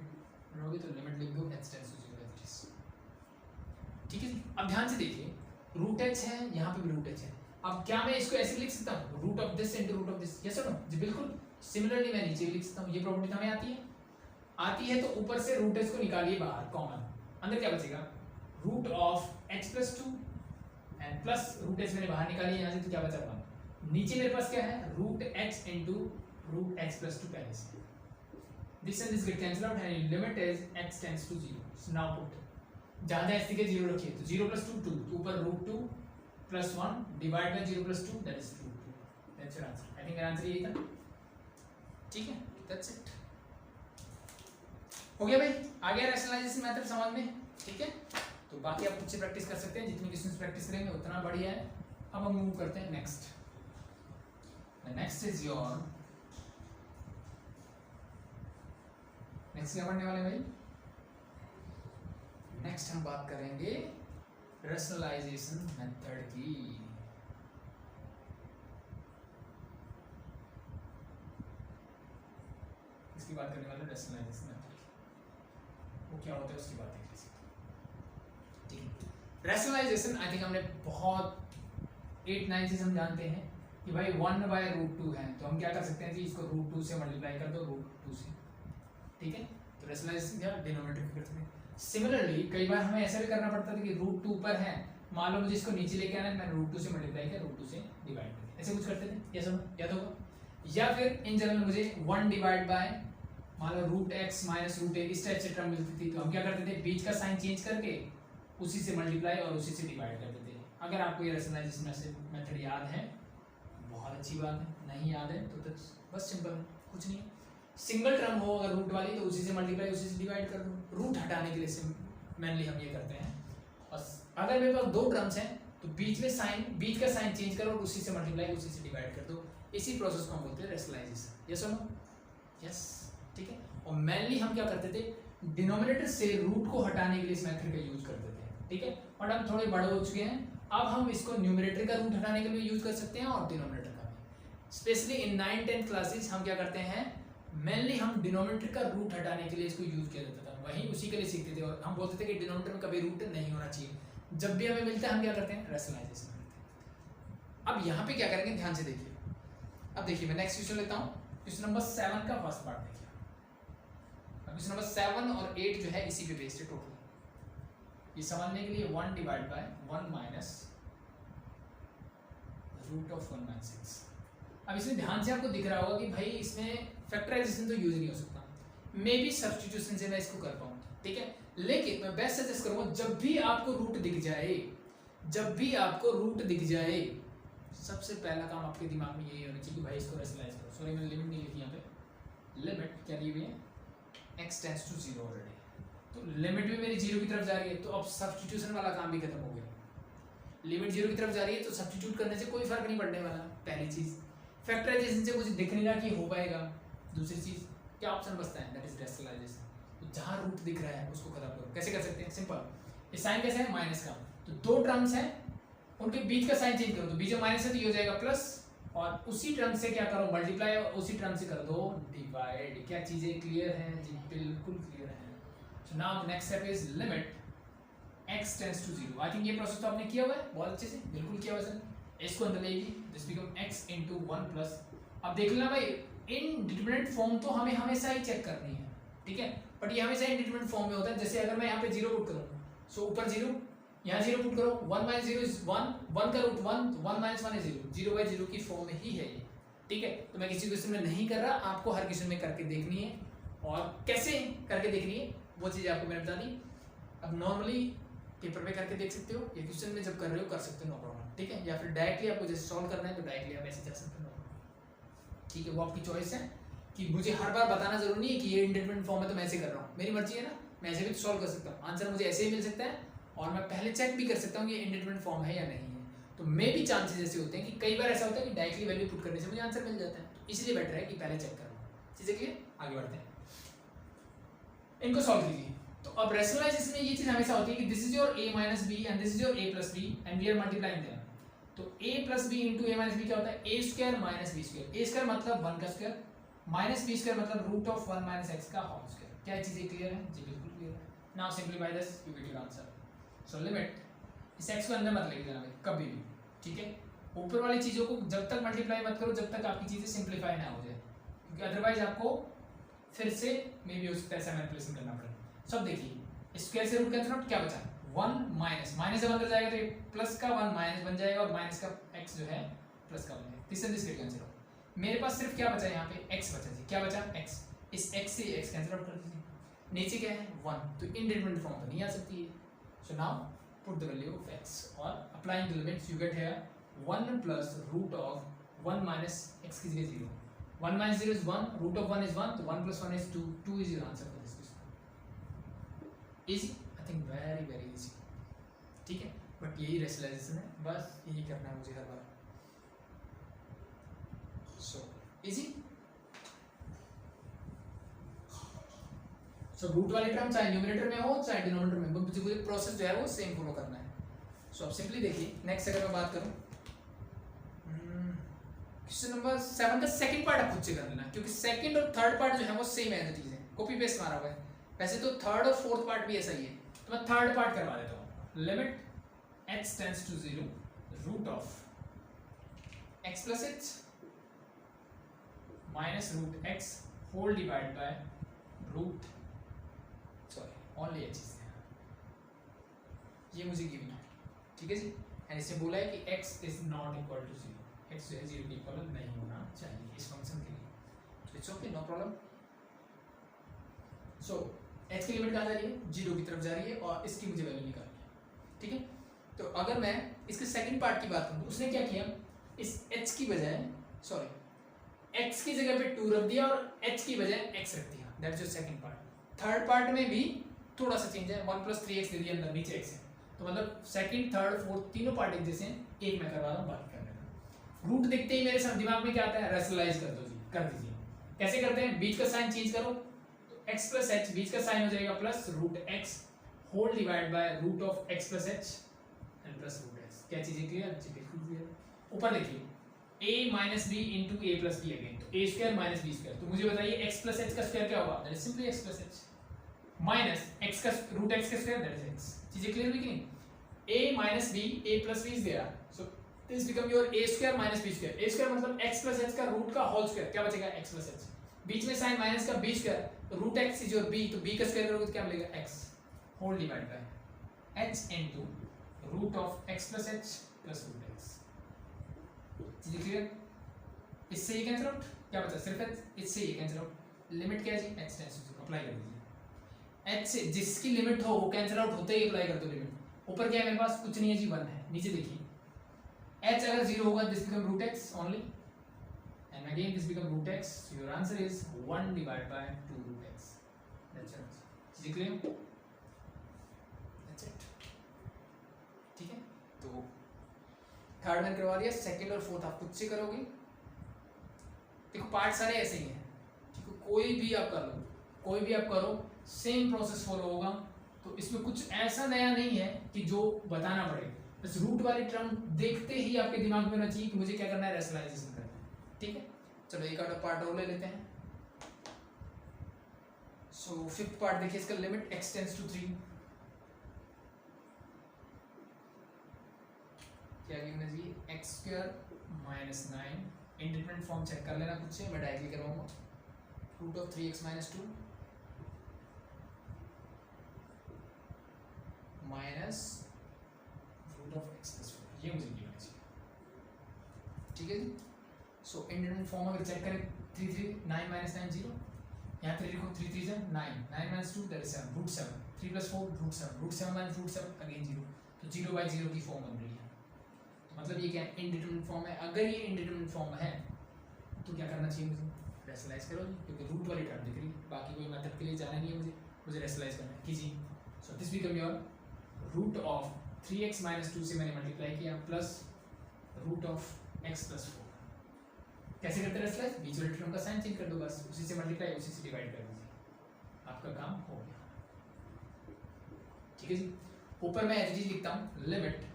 लोगे तो लिमिट लिख दो h tends to 0 as it is. ठीक है जी, अब ध्यान से देखिए, रूट h है, यहाँ पे भी रूट h है। अब क्या मैं इसको ऐसे लिख सकता हूँ? Root of this into root of this, yes और नो जी, बिल्कुल। सिमिलरली मैं नीचे भी लिख सकता हूँ, ये प्रॉपर्टी हमें आती है, तो ऊपर से रूट h को निकालिए बाहर कॉमन, अंदर क्या बचेगा? Root of h plus 2 and plus root h मैंने बाहर निकाली यहाँ से, तो क्या बचा 1। नीचे मेरे पास क्या है? Root h into root h plus 2 पहले से, this and this get cancel out and limit is h tends to 0। Now put जहाँ जहाँ h दिखे 0 रखिए, तो 0 प्लस 2 2, तो ऊपर root 2 plus 1 divide by 0 plus 2, that is root 2। That's your answer. I think answer यही था। ठीक है, दैट्स इट, हो गया भाई, आ गया रैशनलाइजेशन मेथड समझ में। ठीक है, तो बाकी आप खुद से प्रैक्टिस कर सकते हैं, जितनी क्वेश्चंस प्रैक्टिस करेंगे उतना बढ़िया है। अब हम मूव करते हैं next. The next is your next क्या पढ़ने वाले भाई? नेक्स्ट हम बात करेंगे रैशनलाइजेशन मेथड की। इसकी बात करने वाले रैशनलाइजेशन मेथड की, वो क्या होता है उसकी बात देख लीजिए। ठीक है, रैशनलाइजेशन आई थिंक हमने बहुत 8-9 से हम जानते हैं कि भाई 1/√2 है, तो हम क्या कर सकते हैं जी, इसको √2 से मल्टीप्लाई कर दो √2 से। ठीक है, तो रैशनलाइजेशन क्या डिनोमिनेटर कर सकते हैं। सिमिलरली कई बार हमें ऐसा भी करना पड़ता था कि √2 ऊपर है, मान लो मुझे इसको नीचे लेके आना है, मैं √2 से मल्टीप्लाई किया, √2 से डिवाइड कर दिया, ऐसे कुछ करते थे, ये सब याद होगा। या फिर इन जनरल मुझे 1 डिवाइड बाय मान लो √x माइनस √a इस टाइप से टर्म मिलती थी, तो हम क्या करते थे, बीच का साइन चेंज करके उसी से मल्टीप्लाई और उसी से डिवाइड करते थे। अगर आपको ये रैशनलाइजेशन मेथड याद है बहुत अच्छी बात है, नहीं याद है तो बस सिंपल है, कुछ नहीं। सिंगल टर्म हो अगर रूट वाली तो उसी से मल्टीप्लाई उसी से डिवाइड कर दो। रूट हटाने के लिए मेनली हम ये करते हैं। और अगर मेरे पास दो टर्म्स हैं तो बीच का साइन चेंज करो और उसी से मल्टीप्लाई उसी से डिवाइड कर दो। इसी प्रोसेस को हम बोलते हैं रैशनलाइजेशन। यस और नो? यस, ठीक है। और मेनली हम क्या करते थे, डिनोमिनेटर से रूट को हटाने के लिए इस मेथड का यूज करते थे। ठीक है, और हम थोड़े बड़े हो चुके हैं, अब हम इसको न्यूमरेटर का रूट हटाने के लिए यूज कर सकते हैं और डिनोमिनेटर का भी। स्पेशली इन 9-10 क्लासेस हम क्या करते हैं, मेनली हम डिनोमिनेटर का रूट हटाने के लिए इसको यूज किया जाता था, वहीं उसी के लिए सीखते थे। और हम बोलते थे कि डिनोमिनेटर में कभी रूट नहीं होना चाहिए। जब भी हमें मिलता है हम क्या करते हैं, रैशनलाइजेशन करते हैं। अब यहाँ पे क्या करेंगे, ध्यान से देखिए। अब देखिए मैं नेक्स्ट क्वेश्चन लेता हूँ, क्वेश्चन नंबर 7 का फर्स्ट पार्ट देखिए। क्वेश्चन नंबर 7 और 8 जो है इसी पे बेस्ड है टोटल। ये समझने के लिए 1 डिवाइड बाय 1 माइनस √(1-6). अब इसमें ध्यान से आपको दिख रहा होगा कि भाई इसमें फैक्टराइजेशन तो यूज नहीं हो सकता, मे बी सब्स्टिट्यूशन से मैं इसको कर पाऊँ। ठीक है, लेकिन मैं बेस्ट सजेस्ट करूँगा जब भी आपको रूट दिख जाए, सबसे पहला काम आपके दिमाग में यही होना चाहिए कि भाई इसको रैशनलाइज करो। सॉरी मैंने लिमिट नहीं लिखी यहाँ पे, लिमिट क्या ली हुई है, x टेंड्स टू 0 ऑलरेडी, तो लिमिट भी मेरी 0 की तरफ जा रही है, तो अब सब्स्टिट्यूशन वाला काम भी खत्म हो गया। लिमिट 0 की तरफ जा रही है तो सब्स्टिट्यूट करने से कोई फर्क नहीं पड़ने वाला। पहली चीज, फैक्टराइजेशन से मुझे दिख नहीं रहा कि हो पाएगा। दूसरी चीज, क्या ऑप्शन बचता है, दैट इज रैशनलाइजेशन। तो जहां रूट दिख रहा है उसको खत्म करो। कैसे कर सकते हैं, सिंपल, ये साइन कैसे है, माइनस का, तो दो टर्म्स हैं उनके बीच का साइन चेंज करो, तो बीच में माइनस है तो ये हो जाएगा प्लस, और उसी टर्म से क्या करो, मल्टीप्लाई, और उसी टर्म से कर दो डिवाइड। क्या चीजें क्लियर हैं जी, बिल्कुल क्लियर है। So now next step is limit x tends to 0। I think ये प्रोसेस तो आपने किया हुआ है बहुत अच्छे से, बिल्कुल किया हुआ है सर। इसको अंदर लेगी, this become x into 1 plus. अब देख लेना भाई, इनडिटरमिनेट फॉर्म तो हमें हमेशा ही चेक करनी है, ठीक है, बट ये हमेशा इनडिटरमिनेट फॉर्म में होता है। जैसे अगर मैं यहाँ पे 0 पुट करूँ, सो ऊपर 0, यहाँ 0 पुट करो, 1 - 0 इज 1, 1 का रूट 1, 1 - 1 इज 0, 0/0 की फॉर्म में ही है ये। ठीक है, तो मैं किसी क्वेश्चन में नहीं कर रहा, आपको हर क्वेश्चन में करके देखनी है, और कैसे करके देखनी है वो चीज़ आपको मैंने बता दी। अब नॉर्मली पेपर पे करके देख सकते हो, या क्वेश्चन में जब कर रहे हो कर सकते हो, नो प्रॉब्लम। ठीक है, या फिर डायरेक्टली आपको जैसे सॉल्व करना है तो डायरेक्टली आप ऐसे कर सकते हो, नो प्रॉब्लम। ठीक है, वो आपकी चॉइस है कि मुझे हर बार बताना जरूरी नहीं है कि ये इंडिटरमिनेट फॉर्म है तो मैं ऐसे कर रहा हूँ, मेरी मर्जी है ना, मैं ऐसे भी सॉल्व कर सकता हूँ। आंसर मुझे ऐसे ही मिल सकता है, और मैं पहले चेक भी कर सकता हूँ कि ये इंडिटरमिनेट फॉर्म है या नहीं है। तो मे भी चांसेस ऐसे होते हैं कि कई बार ऐसा होता है कि डायरेक्टली वैल्यू पुट करने से मुझे आंसर मिल जाता है, तो इसलिए बेटर है कि पहले चेक कर लो। चीज़ें क्लियर, आगे बढ़ते हैं, इनको सॉल्व कीजिए। तो अब रैशनलाइजेशन में ये चीज हमेशा होती है कि this is your a - b and this is your a + b and we are multiplying them. तो a + b * a - b क्या होता है, a² - b²। a² मतलब 1 का स्क्वायर, -b² मतलब √(1 - x) का होल स्क्वायर। क्या चीजें क्लियर है जी, बिल्कुल क्लियर है। Now simplify this, you get your answer. So limit, इस x को अंदर मत लेके जाना भाई कभी भी, ठीक है। ऊपर वाली चीजों को जब तक मल्टीप्लाई मत करो जब तक आपकी चीजें सिंपलीफाई ना हो जाए, क्योंकि अदरवाइज आपको फिर से मे बी उस पैसा मैनिपुलेशन करना पड़ेगा। सब देखिए, स्क्वायर से रूट कैंसिल आउट, क्या बचा, 1 माइनस, माइनस जब अंदर जाएगा तो ये प्लस का 1 माइनस बन जाएगा, और माइनस का x जो है प्लस का बन जाएगा। This cancel out. मेरे पास सिर्फ क्या बचा यहाँ पे, x बचा जी। क्या बचा, x, इस x से x कैंसिल आउट कर दीजिए। नीचे क्या है 1, तो इंडिटरमिनेट फॉर्म तो नहीं आ सकती है। So now put the value of x और applying the limits, you get here 1 plus √(1 - x) की जगह 0, 1 - 0 is 1, √(1 is 1, तो 1 + 1 is 2, 2 is your answer for this question. Easy, I think very easy, ठीक है। बट यही रैशनलाइजेशन है, बस यही करना है मुझे हर बार। सो इजी, सो रूट वाली टर्म चाहे न्यूमरेटर में हो चाहे डिनोमिनेटर में, मुझे प्रोसेस जो है वो सेम फॉलो करना है। सो अब सिंपली देखिए नेक्स्ट अगर मैं बात करूं क्वेश्चन नंबर 7 का सेकंड पार्ट आप खुद से कर लेना, क्योंकि सेकंड और थर्ड पार्ट जो है वो सेम एज इट इज है, कॉपी पेस्ट मारा हुआ है। वैसे तो थर्ड और फोर्थ पार्ट भी ऐसा ही है, तो मैं थर्ड पार्ट करवा देता हूँ। Limit x tends to 0 root of x plus h minus root x whole divide by root sorry only h ये मुझे गिवन है, ठीक है जी। एंड इससे बोला है कि x is not equal to 0, x जो है 0 के इक्वल नहीं होना चाहिए इस फंक्शन के लिए। It's okay, no problem. So h की लिमिट कहाँ जा रही है, 0 की तरफ जा रही है, और इसकी मुझे वैल्यू निकालनी है, ठीक है। तो अगर मैं इसके सेकंड पार्ट की बात करूँ, उसने क्या किया, इस h की बजाय सॉरी x की जगह पे 2 रख दिया और h की बजाय x रख दिया, that is your second part. Third part में भी थोड़ा सा चेंज है, 1 + 3x दे दिया, अंदर नीचे x है, तो मतलब सेकंड थर्ड फोर्थ तीनों पार्ट एक जैसे हैं, एक मैं करवा रहा हूँ, बाकी कर लेना। रूट देखते ही मेरे सब दिमाग में क्या आता है, रैशनलाइज कर दो जी, कर दीजिए। कैसे करते हैं, बीच का साइन चेंज करो, तो x + h बीच का साइन हो जाएगा plus root x whole divide by root of x + h and plus root x। क्या चीजें क्लियर, जी बिल्कुल क्लियर। ऊपर देखिए a - b into a + b again, तो a² - b², तो मुझे बताइए x + h का स्क्वायर क्या होगा, that is simply x + h minus x का रूट x का स्क्वायर, दैट इज x। चीजें क्लियर हुई कि नहीं, a - b a + b is there, so this become your a² - b²। a² मतलब x + h का रूट का होल स्क्वायर, क्या बचेगा x + h, बीच में साइन माइनस का b², root x is your b, तो b का स्क्वायर करोगे तो क्या मिलेगा x whole divide by h into root of x + h plus root x। चीजें क्लियर, इससे ये कैंसिल आउट, क्या बचा सिर्फ h, इससे ये कैंसिल आउट। लिमिट क्या है जी, h टेंड्स टू 0, अप्लाई कर दीजिए। h से जिसकी लिमिट हो वो कैंसिल आउट होते ही अप्लाई कर दो लिमिट। ऊपर क्या है मेरे पास, कुछ नहीं है जी, 1 है। नीचे देखिए h अगर 0 होगा this become root x only, and again this become root x, so your answer is 1 divided by 2 root x, that's it। is it clear, that's it, ठीक है। तो थर्ड मैंने करवा दिया, सेकंड और फोर्थ आप खुद से करोगे। देखो पार्ट सारे ऐसे ही हैं, ठीक है, कोई भी आप कर लो, कोई भी आप करो, सेम प्रोसेस फॉलो होगा। तो इसमें कुछ ऐसा नया नहीं है कि जो बताना पड़ेगा, बस रूट वाली टर्म देखते ही आपके दिमाग में होना चाहिए कि मुझे क्या करना है, रैशनलाइजेशन करना है, ठीक है। चलो एक आधा पार्ट और ले लेते हैं। सो फिफ्थ पार्ट देखिए, इसका लिमिट x टेंड्स टू 3, क्या गिवन है जी, x² - 9, इंडिपेंडेंट फॉर्म चेक कर लेना खुद से, मैं डायरेक्टली करवाऊंगा। Root of 3x - 2 minus root of x + 4, ये मुझे गिवन है, ठीक है जी। सो इंडिपेंडेंट फॉर्म अगर चेक करें, 3 3 9 - 9 0, यहाँ 3 लिखो, 3 3 9 9 - 2 that is 7, root 7, 3 + 4 root 7, root 7 - root 7 again 0, तो 0/0 की फॉर्म बन रही है। तो मतलब ये क्या है, इनडिटरमिनेट फॉर्म है। अगर ये इनडिटरमिनेट फॉर्म है तो क्या करना चाहिए मुझे, रैशनलाइज करो, क्योंकि रूट वाली टर्म दिख रही है, बाकी कोई मेथड के लिए जाना नहीं है मुझे रैशनलाइज करना है, कीजिए। So this become your root of 3x - 2 से मैंने मल्टीप्लाई किया प्लस रूट ऑफ x + 4। कैसे करते हैं रैशनलाइज, बीच वाली टर्म का साइन चेंज कर दो, बस उसी से मल्टीप्लाई उसी से डिवाइड कर दीजिए, आपका काम हो गया, ठीक है जी। ऊपर मैं एच डी लिखता हूँ, लिमिट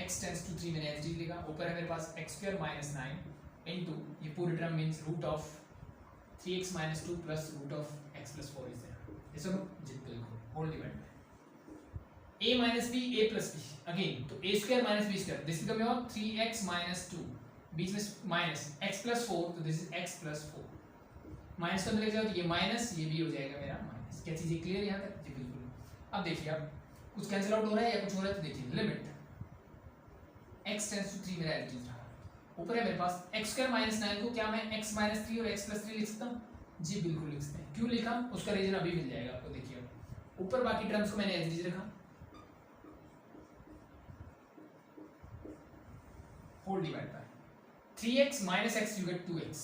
x टेंड्स टू 3 मैंने एच डी लिखा, ऊपर है मेरे पास x² - 9 इनटू ये पूरी term means root of 3x - 2 plus root of x + 4 is there, ये सब जितना लिखो whole divide by a - b a + b again, तो a² - b², this become your 3x - 2, बीच में माइनस x + 4, तो दिस इज x + 4, माइनस को अंदर ले जाओ तो ये माइनस, ये भी हो जाएगा मेरा माइनस। क्या चीजें क्लियर यहाँ तक, जी बिल्कुल। अब देखिए अब कुछ कैंसिल आउट हो रहा है या कुछ हो रहा है, तो देखिए लिमिट x टेंड्स टू 3 मेरा एल्टीज रहा, ऊपर है मेरे पास x² - 9 को क्या मैं x - 3 और x + 3 लिख सकता हूँ, जी बिल्कुल लिख सकते हैं। क्यों लिखा, उसका रीजन अभी मिल जाएगा आपको। देखिए ऊपर बाकी टर्म्स को मैंने एल्टीज रखा, whole divide by 3x - x you get 2x,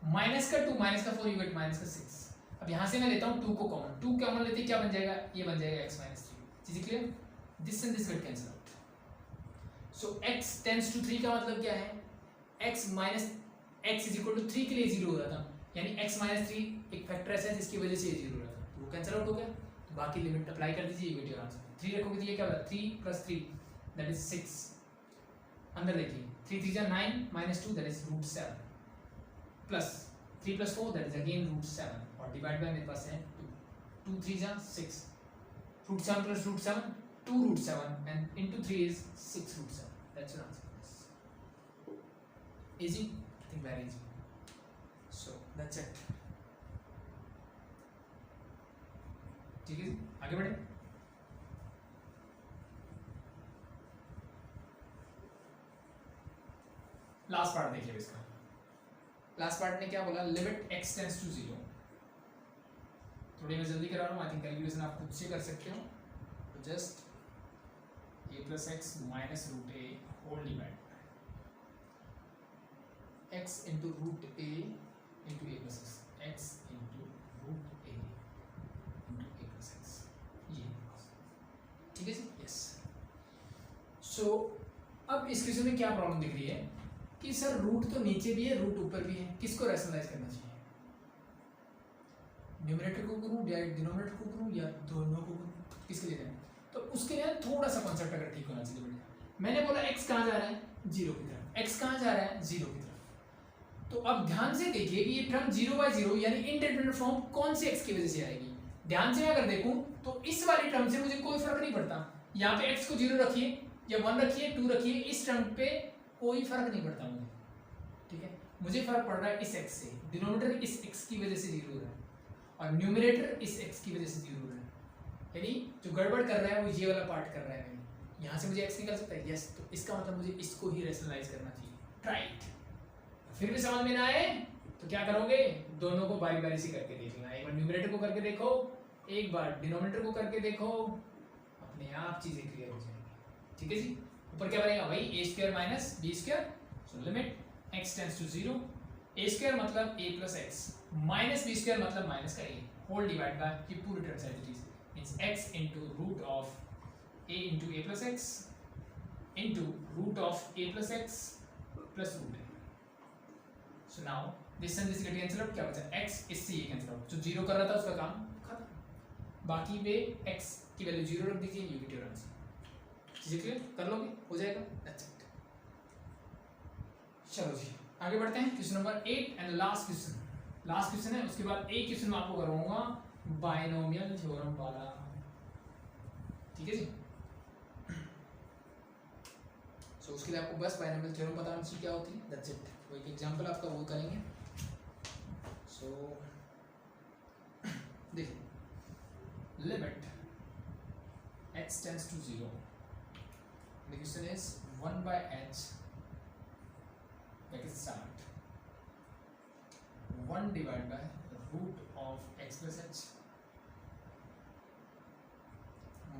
minus का 2 माइनस का 4 you get -6। अब यहाँ से मैं लेता हूँ 2 को कॉमन, 2 कॉमन लेते क्या बन जाएगा, ये बन जाएगा x - 3। चीजें clear, this and this get cancel out. So x tends to 3 का मतलब क्या है, x - x = 3 के लिए 0 हो रहा था, यानी x माइनस थ्री एक फैक्टर ऐसा है जिसकी वजह से ये 0 रहता है, तो वो कैंसिल आउट हो गया। तो बाकी लिमिट अप्लाई कर दीजिए, ये गेट योर आंसर। 3 रखोगे तो ये क्या होगा 3 + 3 दैट इज 6। अंदर देखिए 3 3 जा 9 -2 that is √7 plus 3 + 4 that is again √7 और डिवाइड बाय मेरे पास है 2 2 3 जा 6 √7 + √7 2 √7 and into 3 is 6 √7. That's your answer. Easy? I think very easy. So that's it. ठीक है जी, आगे बढ़े। लास्ट पार्ट देखिए इसका। लास्ट पार्ट ने क्या बोला, लिमिट x टेंड्स टू 0। थोड़ी मैं जल्दी करा रहा हूँ, आई थिंक कैलकुलेशन आप खुद से कर सकते हो। तो just a + x - √a whole divide x into √a into a + x, x into √a into a + x, ये ठीक है जी, यस। सो अब इस क्वेश्चन में क्या प्रॉब्लम दिख रही है कि सर रूट तो नीचे भी है, रूट ऊपर भी है, किसको रैशनलाइज करना चाहिए? न्यूमरेटर को करूं या डिनोमिनेटर को करूं या दोनों को करूं, किसके लिए करें? तो उसके लिए थोड़ा सा कॉन्सेप्ट अगर ठीक होना चाहिए बढ़िया। मैंने बोला x कहाँ जा रहा है, 0 की तरफ, x कहाँ जा रहा है, 0 की तरफ। तो अब ध्यान से देखिए कि ये टर्म 0/0 यानी इंडिटरमिनेट फॉर्म कौन से x की वजह से आएगी। ध्यान से अगर देखूं तो इस वाली टर्म से मुझे कोई फर्क नहीं पड़ता, यहाँ पे x को 0 रखिए या 1 रखिए 2 रखिए, इस टर्म पे कोई फर्क नहीं पड़ता मुझे, ठीक है। मुझे फर्क पड़ रहा है इस x से, डिनोमिनेटर इस x की वजह से 0 हो रहा है और न्यूमरेटर इस x की वजह से 0 हो रहा है, यानी जो गड़बड़ कर रहा है वो ये वाला पार्ट कर रहा है। यहाँ से मुझे x निकल सकता है, यस, तो इसका मतलब मुझे इसको ही रैशनलाइज करना चाहिए, राइट। फिर भी समझ में ना आए तो क्या करोगे, दोनों को बारी बारी से करके देख लेना। एक बार न्यूमरेटर को करके देखो, एक बार डिनोमिनेटर को करके देखो, अपने आप चीजें क्लियर हो जाएंगी, ठीक है जी। ऊपर क्या बनेगा भाई, a² - b², so limit x tends to 0, a² मतलब a + x -b² मतलब माइनस का a होल डिवाइड बाय ये पूरी term as it is means x into root of a into a + x into root of a + x plus root a. So now this and this get cancel out, क्या बचा x, इससे ये cancel out, जो 0 कर रहा था उसका काम खत्म। बाकी पे x की वैल्यू 0 रख दीजिए, you get your answer। चीजें क्लियर कर लोगे, हो जाएगा, that's it। चलो जी आगे बढ़ते हैं, question number 8 and last question है। उसके बाद एक क्वेश्चन मैं आपको करवाऊंगा बायनोमियल थ्योरम वाला, ठीक है जी। सो उसके लिए आपको बस बायनोमियल थ्योरम पता होना चाहिए क्या होती है, दैट्स इट। वो एक एग्जांपल आपका वो करेंगे। सो देखिए, limit x tends to 0, the question is 1/h bracket start 1 divided by root of x plus h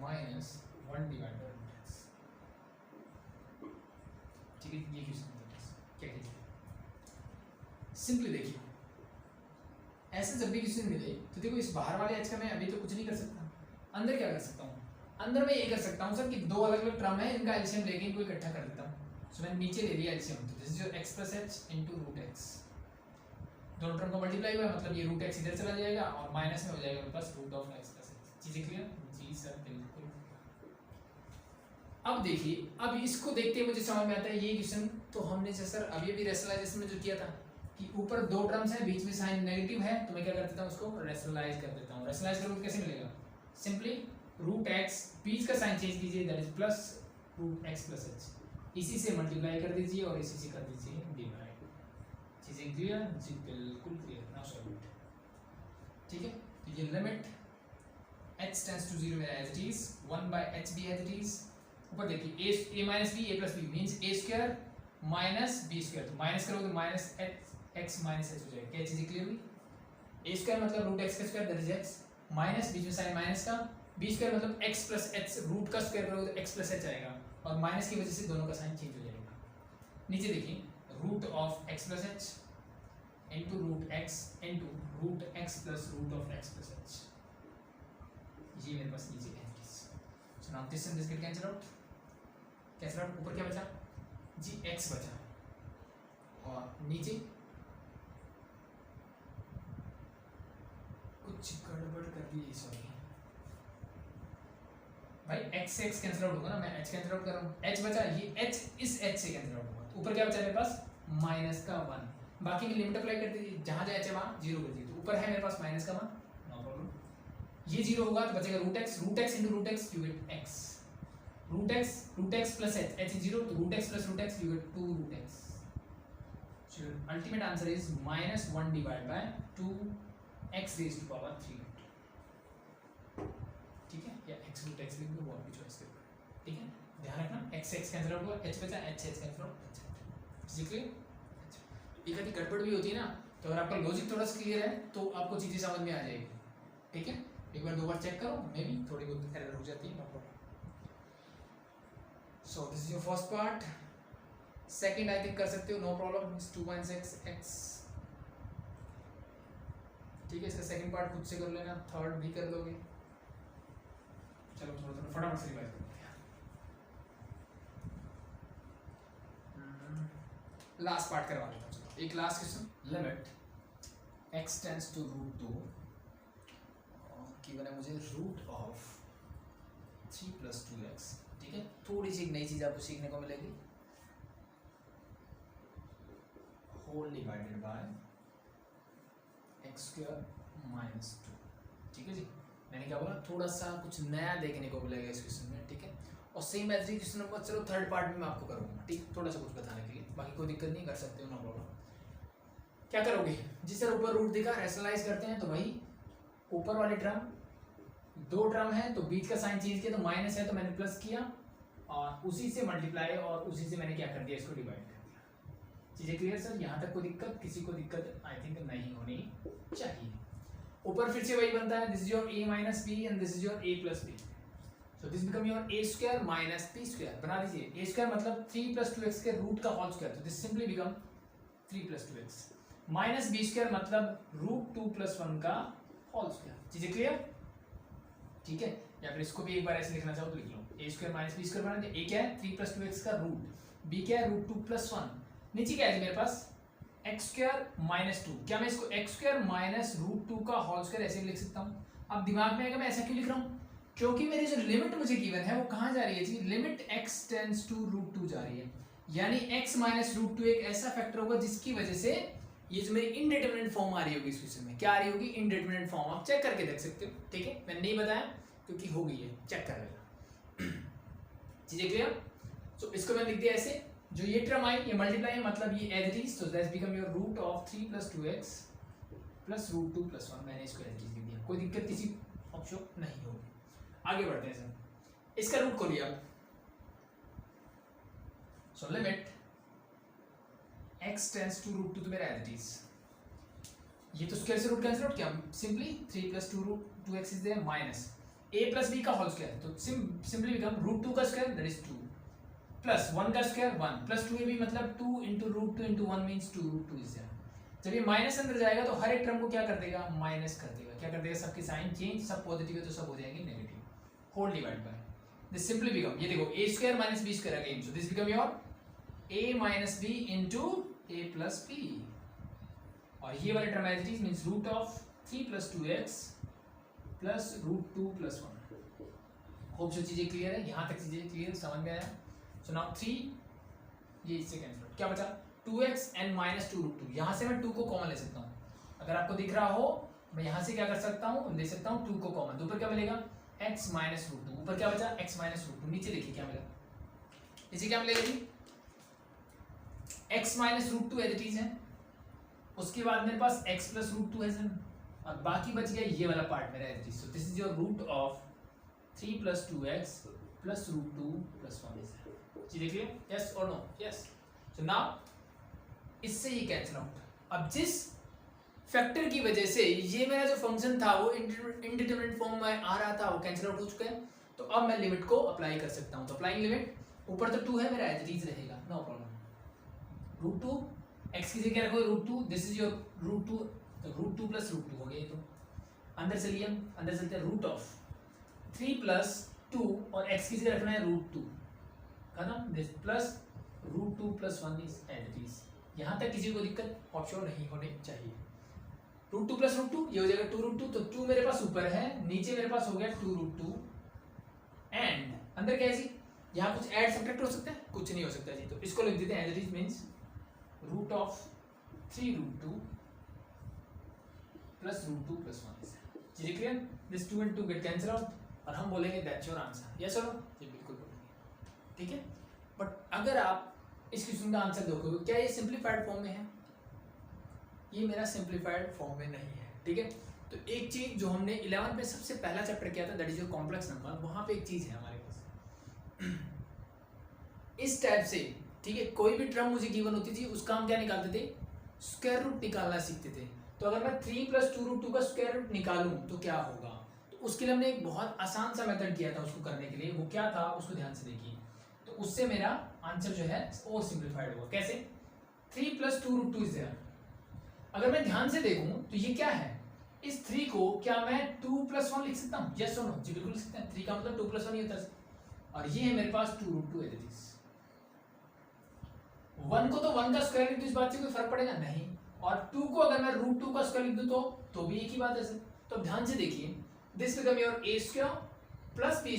minus 1 divided by root x, ठीक है। ये क्वेश्चन क्या कीजिए, सिंपली देखिए, ऐसे जब भी क्वेश्चन मिले तो देखो इस बाहर वाले h का मैं अभी तो कुछ नहीं कर सकता, अंदर क्या कर सकता हूँ, अंदर मैं ये कर सकता हूँ सर कि दो अलग अलग टर्म है, इनका एलसीएम लेके इनको इकट्ठा कर देता हूँ। सो मैंने नीचे ले लिया एलसीएम, तो this is your x plus h into root x, दोनों टर्म का मल्टीप्लाई हुआ मतलब ये रूट x इधर चला जाएगा और माइनस में हो जाएगा मेरे पास root of x plus h। चीजें क्लियर? जी सर बिल्कुल। अब देखिए, अब इसको देखते मुझे समझ में आता है ये क्वेश्चन तो हमने सर अभी अभी रैशनलाइजेशन में जो किया था कि ऊपर दो टर्म्स हैं, बीच में साइन नेगेटिव है, तो मैं क्या कर देता हूँ उसको रैशनलाइज कर देता हूँ। रैशनलाइज करोगे कैसे मिलेगा, सिंपली रूट x, बीच का साइन चेंज कीजिए that is plus root x plus h, इसी से मल्टीप्लाई कर दीजिए और इसी से कर दीजिए डिवाइड। चीजें क्लियर? जी बिल्कुल क्लियर। नाउ सॉल्व इट, ठीक है। तो ये लिमिट h टेंड्स टू 0 मेरा एज इट इज, 1/h भी एज इट इज। ऊपर देखिए a minus b a plus b means a square minus b square, तो माइनस करोगे माइनस x minus h हो जाएगा। क्या चीजें क्लियर हुई? a square मतलब रूट x का square that is x, minus बीच में साइन माइनस का, b स्क्वायर मतलब x plus h, रूट का स्क्वायर करोगे तो x plus h आएगा और माइनस की वजह से दोनों का साइन चेंज हो जाएगा। नीचे देखिए root of x plus h into root x into root x plus root of x plus h, ये मेरे पास नीचे है। So now this and this get cancel out, cancel out. ऊपर क्या बचा जी x बचा और नीचे कुछ गड़बड़ कर दी, सॉरी भाई। x से x कैंसिल आउट होगा ना, मैं h कैंसिल आउट कर रहा हूँ, h बचा, ये h इस h से कैंसिल आउट होगा, तो ऊपर क्या बचा मेरे पास माइनस का 1, बाकी की लिमिट अप्लाई कर दी, जहाँ जहाँ h है वहाँ 0 कर दी, तो ऊपर है मेरे पास माइनस का 1, नो प्रॉब्लम। ये 0 होगा तो बचेगा root x into root x you get x, root x plus h, h is 0, तो root x plus root x you get 2 root x। So ultimate answer is -1 divided by 2x raised to power 3, ठीक है, या x root x लिख दो, वो आपकी choice करो, ठीक है। ध्यान रखना x x कैंसिल आउट हुआ, h बचा, h h कैंसिल आउट, ठीक है। एक आधी गड़बड़ भी होती है ना, तो अगर आपका लॉजिक थोड़ा सा क्लियर है तो आपको चीजें समझ में आ जाएगी, ठीक है। एक बार दो बार चेक करो, मे बी थोड़ी बहुत एरर हो जाती है, no problem. So this is your first part. Second I think कर सकते हो, नो प्रॉब्लम, 2.6x, ठीक है। इसका सेकंड पार्ट खुद से कर लेना, थर्ड भी कर लोगे। चलो थोड़ा थोड़ा फटाफट से रिवाइज करते हैं। लास्ट पार्ट करवा लेता हूँ, चलो एक last question. Limit x tends to √2 given है मुझे रूट ऑफ 3 + 2x, ठीक है। थोड़ी सी एक नई चीज आपको सीखने को मिलेगी, होल डिवाइडेड बाय x² -2, ठीक है जी। मैंने क्या बोला, थोड़ा सा कुछ नया देखने को मिलेगा इस क्वेश्चन में, ठीक है। और सेम एज क्वेश्चन नंबर, चलो थर्ड पार्ट में मैं आपको करूँगा, ठीक, थोड़ा सा कुछ बताने के लिए, बाकी कोई दिक्कत नहीं, कर सकते हो, नो प्रॉब्लम। क्या करोगे, जिस तरह ऊपर रूट दिखा रैशनलाइज करते हैं, तो वही ऊपर वाले टर्म, दो टर्म है तो बीच का साइन चेंज किया, तो माइनस है तो मैंने प्लस किया, और उसी से मल्टीप्लाई और उसी से मैंने क्या कर दिया, इसको डिवाइड कर दिया। चीजें क्लियर सर, यहाँ तक कोई दिक्कत, किसी को दिक्कत आई थिंक नहीं होनी चाहिए। ऊपर फिर से वही बनता है, this is your a minus b and this is your a plus b, so this become your a² minus b², बना दीजिए। a² मतलब 3 + 2x के रूट का होल स्क्वायर, तो this simply become 3 + 2x, minus b² मतलब √2 + 1 का whole square. चीजें clear, ठीक है। या फिर इसको भी एक बार ऐसे लिखना चाहो तो लिख लो, a² माइनस b² बना दिया। a क्या है, 3 + 2x का रूट, b क्या है, √2 + 1, नीचे क्या है मेरे पास x² -2, क्या मैं इसको x² -√2 का होल स्क्वायर ऐसे लिख सकता हूँ। अब दिमाग में आएगा मैं ऐसा क्यों लिख रहा हूँ, क्योंकि मेरी जो लिमिट मुझे गिवन है वो कहाँ जा रही है जी, लिमिट x टेंड्स टू √2 जा रही है, यानी x -√2 एक ऐसा फैक्टर होगा जिसकी वजह से ये जो मेरी इनडिटरमिनेट फॉर्म आ रही होगी इस क्वेश्चन में, क्या आ रही होगी, इनडिटरमिनेट फॉर्म। आप चेक करके देख सकते हो, ठीक है, मैंने नहीं बताया क्योंकि हो गई है, चेक कर लेना। चीजें क्लियर, सो इसको मैं लिख दिया ऐसे, जो ये टर्म आई ये मल्टीप्लाई है, मतलब ये as it is, so that's become your root of 3 + 2x plus √2 + 1, मैंने इसको एज इट इज लिख दिया, कोई दिक्कत किसी ऑप्शन नहीं होगी। आगे बढ़ते हैं सर, इसका रूट खोलिए आप, so limit x tends to √2, तो मेरा एज इट इज, ये तो स्क्वायर से रूट कैंसिल आउट किया, simply 3 + 2x is there minus a + b का होल स्क्वायर, तो सिंपली बिकम √2 का स्क्वायर दैट इज 2 प्लस 1 का स्क्वायर 1 प्लस 2ab मतलब 2 × √2 × 1 मींस 2 √2 इज देयर। जब ये माइनस अंदर जाएगा तो हर एक टर्म को क्या कर देगा, माइनस कर देगा, क्या कर देगा, सबके साइन चेंज, सब पॉजिटिव है तो सब हो जाएंगे negative, whole divide by this simply become, ये देखो a² - b² again, so this become your a - b × a + b, और ये वाले term as it is means root of 3 + 2x plus √2 + 1। Hope so चीजें क्लियर है, यहाँ तक चीजें क्लियर समझ में आया। सो नाउ 3 ये इससे कैंसिल आउट, क्या बचा 2x and -2 √2, यहाँ से मैं 2 को कॉमन ले सकता हूँ, अगर आपको दिख रहा हो मैं यहाँ से क्या कर सकता हूँ, ले सकता हूँ 2 को कॉमन, तो ऊपर क्या मिलेगा x - √2, ऊपर क्या बचा x - √2, नीचे देखिए क्या मिला, नीचे क्या मिलेगा जी x - √2 एज इट इज है, उसके बाद मेरे पास x + √2 है सर, और बाकी बच गया ये वाला पार्ट मेरा as it is, so this is your root of 3 + 2x plus √2 + 1 is, चीजें क्लियर, यस और नो, यस। सो नाउ इससे ये कैंसिल आउट, अब जिस फैक्टर की वजह से ये मेरा जो फंक्शन था वो इंडिटरमिनेट फॉर्म में आ रहा था वो कैंसिल आउट हो चुका है, तो अब मैं लिमिट को अप्लाई कर सकता हूँ, तो अप्लाइंग लिमिट, ऊपर तो 2 है मेरा एज इट इज रहेगा, नो प्रॉब्लम, √2 x की जगह रखो √2, दिस इज योर √2, तो √2 + √2 हो गया, तो अंदर चलिए, अंदर चलते हैं, रूट ऑफ 3 + 2 और x की जगह रखना है √2 है ना, this plus √2 + 1 is as it is, यहाँ तक किसी को दिक्कत ऑप्शन नहीं होनी चाहिए। √2 प्लस √2 ये हो जाएगा 2√2, तो 2 मेरे पास ऊपर है, नीचे मेरे पास हो गया 2√2 एंड अंदर क्या है जी, यहाँ कुछ ऐड सब्ट्रैक्ट हो सकता है, कुछ नहीं हो सकता जी, तो इसको लिख देते हैं as it is, means √3√2 plus √2 plus 1। चीजें clear? This 2 and 2 get cancel out और हम बोलेंगे दैट्स योर आंसर। यस और नो? ये बिल्कुल बोलेंगे, ठीक है। बट अगर आप इस क्वेश्चन का आंसर देखोगे, क्या ये सिंप्लीफाइड फॉर्म में है? ये मेरा सिंप्लीफाइड फॉर्म में नहीं है, ठीक है। तो एक चीज जो हमने 11 में सबसे पहला चैप्टर किया था, that is your complex number, वहां पे एक चीज है हमारे पास इस टाइप से, ठीक है। कोई भी टर्म मुझे गिवन होती थी, उसका हम क्या निकालते थे, स्क्वायर रूट निकालना सीखते थे। तो अगर मैं 3 + 2√2 का स्क्वायर रूट निकालूं तो क्या होगा, तो उसके लिए हमने एक बहुत आसान सा मेथड किया था उसको करने के लिए। वो क्या था, उसको ध्यान से देखिए। तो उससे मेरा आंसर जो है वो सिंप्लीफाइड होगा। कैसे? 3 + 2√2 इज देयर। अगर मैं ध्यान से देखूं तो ये क्या है, इस 3 को क्या मैं 2 + 1 लिख सकता हूँ? यस और नो? जी बिल्कुल लिख सकते हैं। 3 का मतलब 2 + 1 ही होता है, और ये है मेरे पास 2√2 एज इट इज। 1 को तो 1 का स्क्वायर लिख दूं, इस बात से कोई फर्क पड़ेगा नहीं, और 2 को अगर मैं √2 का स्क्वायर लिख दूं तो भी एक ही बात है सर। तो ध्यान से देखिए, this become your a² + b²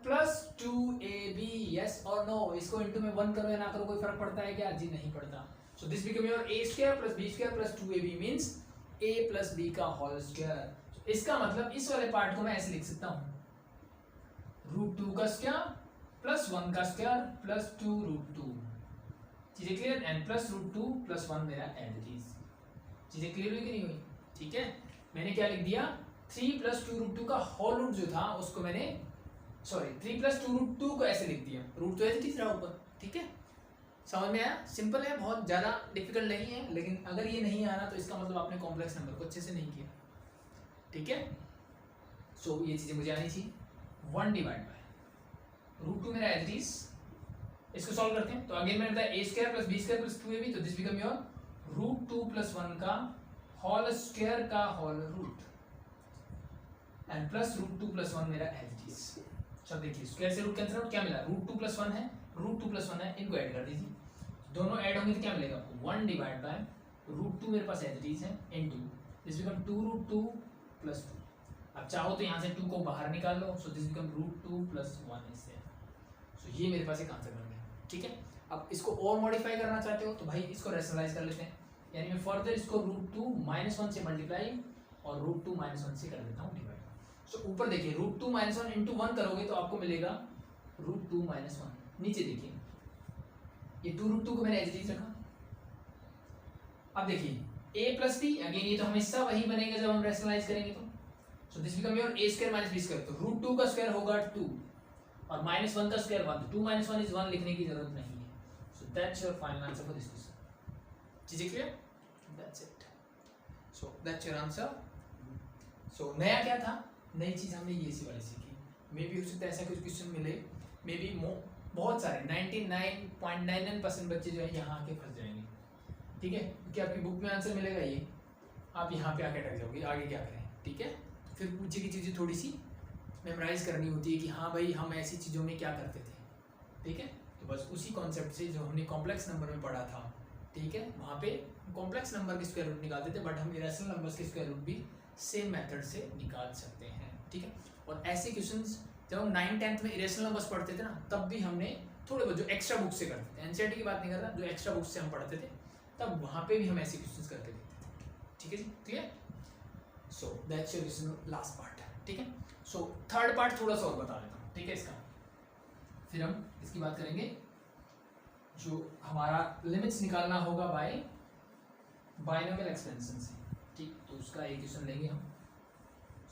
+ 2ab। Yes और नो? इसको इनटू में 1 करो या ना करो कोई फर्क पड़ता है क्या? जी नहीं पड़ता। सो this become your a² + b² + 2ab means a + b का होल स्क्वायर। इसका मतलब इस वाले पार्ट को मैं ऐसे लिख सकता हूं, √2 का स्क्वायर + 1 का स्क्वायर + 2√2। चीजें क्लियर? एंड प्लस √2 + 1 मेरा एज इट इज। चीजें क्लियर हुई कि नहीं हुई? ठीक है। मैंने क्या लिख दिया, 3 + 2√2 का होल रूट जो था उसको मैंने 3 + 2√2 को ऐसे लिख दिया, रूट तो एज इट इज रहा ऊपर, ठीक है। समझ में आया? सिंपल है, बहुत ज्यादा डिफिकल्ट नहीं है। लेकिन अगर ये नहीं आना तो इसका मतलब आपने कॉम्प्लेक्स नंबर को अच्छे से नहीं किया, ठीक है। सो ये चीजें मुझे आनी चाहिए। 1 / √2 मेरा एज इट इज। इसको सॉल्व करते हैं। तो अगेन मैंने बताया a² + b² + 2ab, तो दिस बिकम योर √2 + 1 का होल स्क्वायर का होल रूट एंड प्लस √2 + 1 मेरा एज इट इज। चलो देखिए, स्क्वायर से रूट कैंसिल आउट, क्या मिला, √2 + 1 है, √2 + 1 है, इनको ऐड कर दीजिए। दोनों ऐड होंगे तो क्या मिलेगा आपको, 1 / √2 मेरे पास एज इट इज है इनटू दिस बिकम 2√2 + 2। अब चाहो तो यहाँ से 2 को बाहर निकाल लो, so this become √2 + 1 is there. So ये मेरे पास एक आंसर बन गया, ठीक है। अब इसको और मॉडिफाई करना चाहते हो तो भाई इसको रैशनलाइज कर लेते हैं, यानी मैं फर्दर इसको √2 - 1 से मल्टीप्लाई और √2 - 1 से कर देता हूँ डिवाइड। सो ऊपर देखिए, √2 - 1 × 1 करोगे तो आपको मिलेगा √2 - 1। नीचे देखिए, ये 2√2 को मैंने एज इट इज रखा। अब देखिए a + b, अगेन ये तो हमेशा वही बनेगा जब हम रैशनलाइज करेंगे तो। सो this become your a² - b²। तो √2 का स्क्वायर होगा 2 और -1 का स्क्वायर 1, तो 2 - 1 इज 1 लिखने की जरूरत नहीं है। So that's your final answer for this question. चीजें clear? That's it. So that's your answer. So नया क्या था, नई चीज हमने ये सी वाली सीखी। मे बी हो सकता है ऐसा कुछ क्वेश्चन मिले, मे बी बहुत सारे 99.99% बच्चे जो है यहाँ आके फंस जाएंगे, ठीक है, क्योंकि आपकी बुक में आंसर मिलेगा ये, आप यहाँ पे आके अटक जाओगे, आगे क्या करें, ठीक है। फिर पीछे की चीज़ें थोड़ी सी मेमोराइज करनी होती है कि हाँ भाई हम ऐसी चीज़ों में क्या करते थे, ठीक है। तो बस उसी कॉन्सेप्ट से जो हमने कॉम्प्लेक्स नंबर में पढ़ा था, ठीक है, वहाँ पे कॉम्प्लेक्स नंबर के स्क्वायर रूट निकालते थे, बट हम इरेशनल नंबर्स के स्क्वायर रूट भी सेम मेथड से निकाल सकते हैं, ठीक है। और ऐसे क्वेश्चंस जब हम 9th-10th में इरेशनल नंबर्स पढ़ते थे ना, तब भी हमने थोड़े बहुत जो एक्स्ट्रा बुक से करते थे, एनसीईआरटी की बात नहीं कर रहा, जो एक्स्ट्रा बुक से हम पढ़ते थे तब वहाँ पे भी हम ऐसे क्वेश्चंस करके देखते थे, ठीक है जी, clear. So that's your last part, ठीक है। सो थर्ड पार्ट थोड़ा सा और बता देता हूँ, ठीक है, इसका फिर हम इसकी बात करेंगे जो हमारा लिमिट्स निकालना होगा बाय बाइनोमियल एक्सपेंशन से, ठीक। तो उसका एक क्वेश्चन लेंगे हम।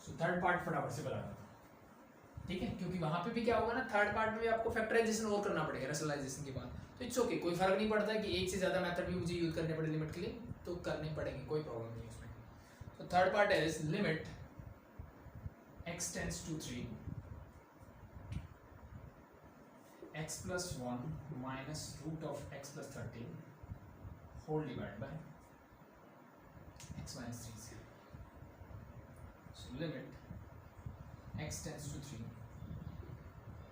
सो थर्ड पार्ट फटाफट से बता देता हूँ, ठीक है, क्योंकि वहाँ पे भी क्या होगा ना, थर्ड पार्ट में भी आपको फैक्टराइजेशन और करना पड़ेगा रैशनलाइजेशन के बाद। तो इट्स ओके, कोई फर्क नहीं पड़ता है कि एक से ज़्यादा मेथड भी मुझे यूज करने पड़े लिमिट के लिए, तो करने पड़ेंगे, कोई प्रॉब्लम नहीं है उसमें। तो third part is limit x tends to 3 x + 1 minus root of x + 13 whole divided by x - 3। so limit x tends to 3,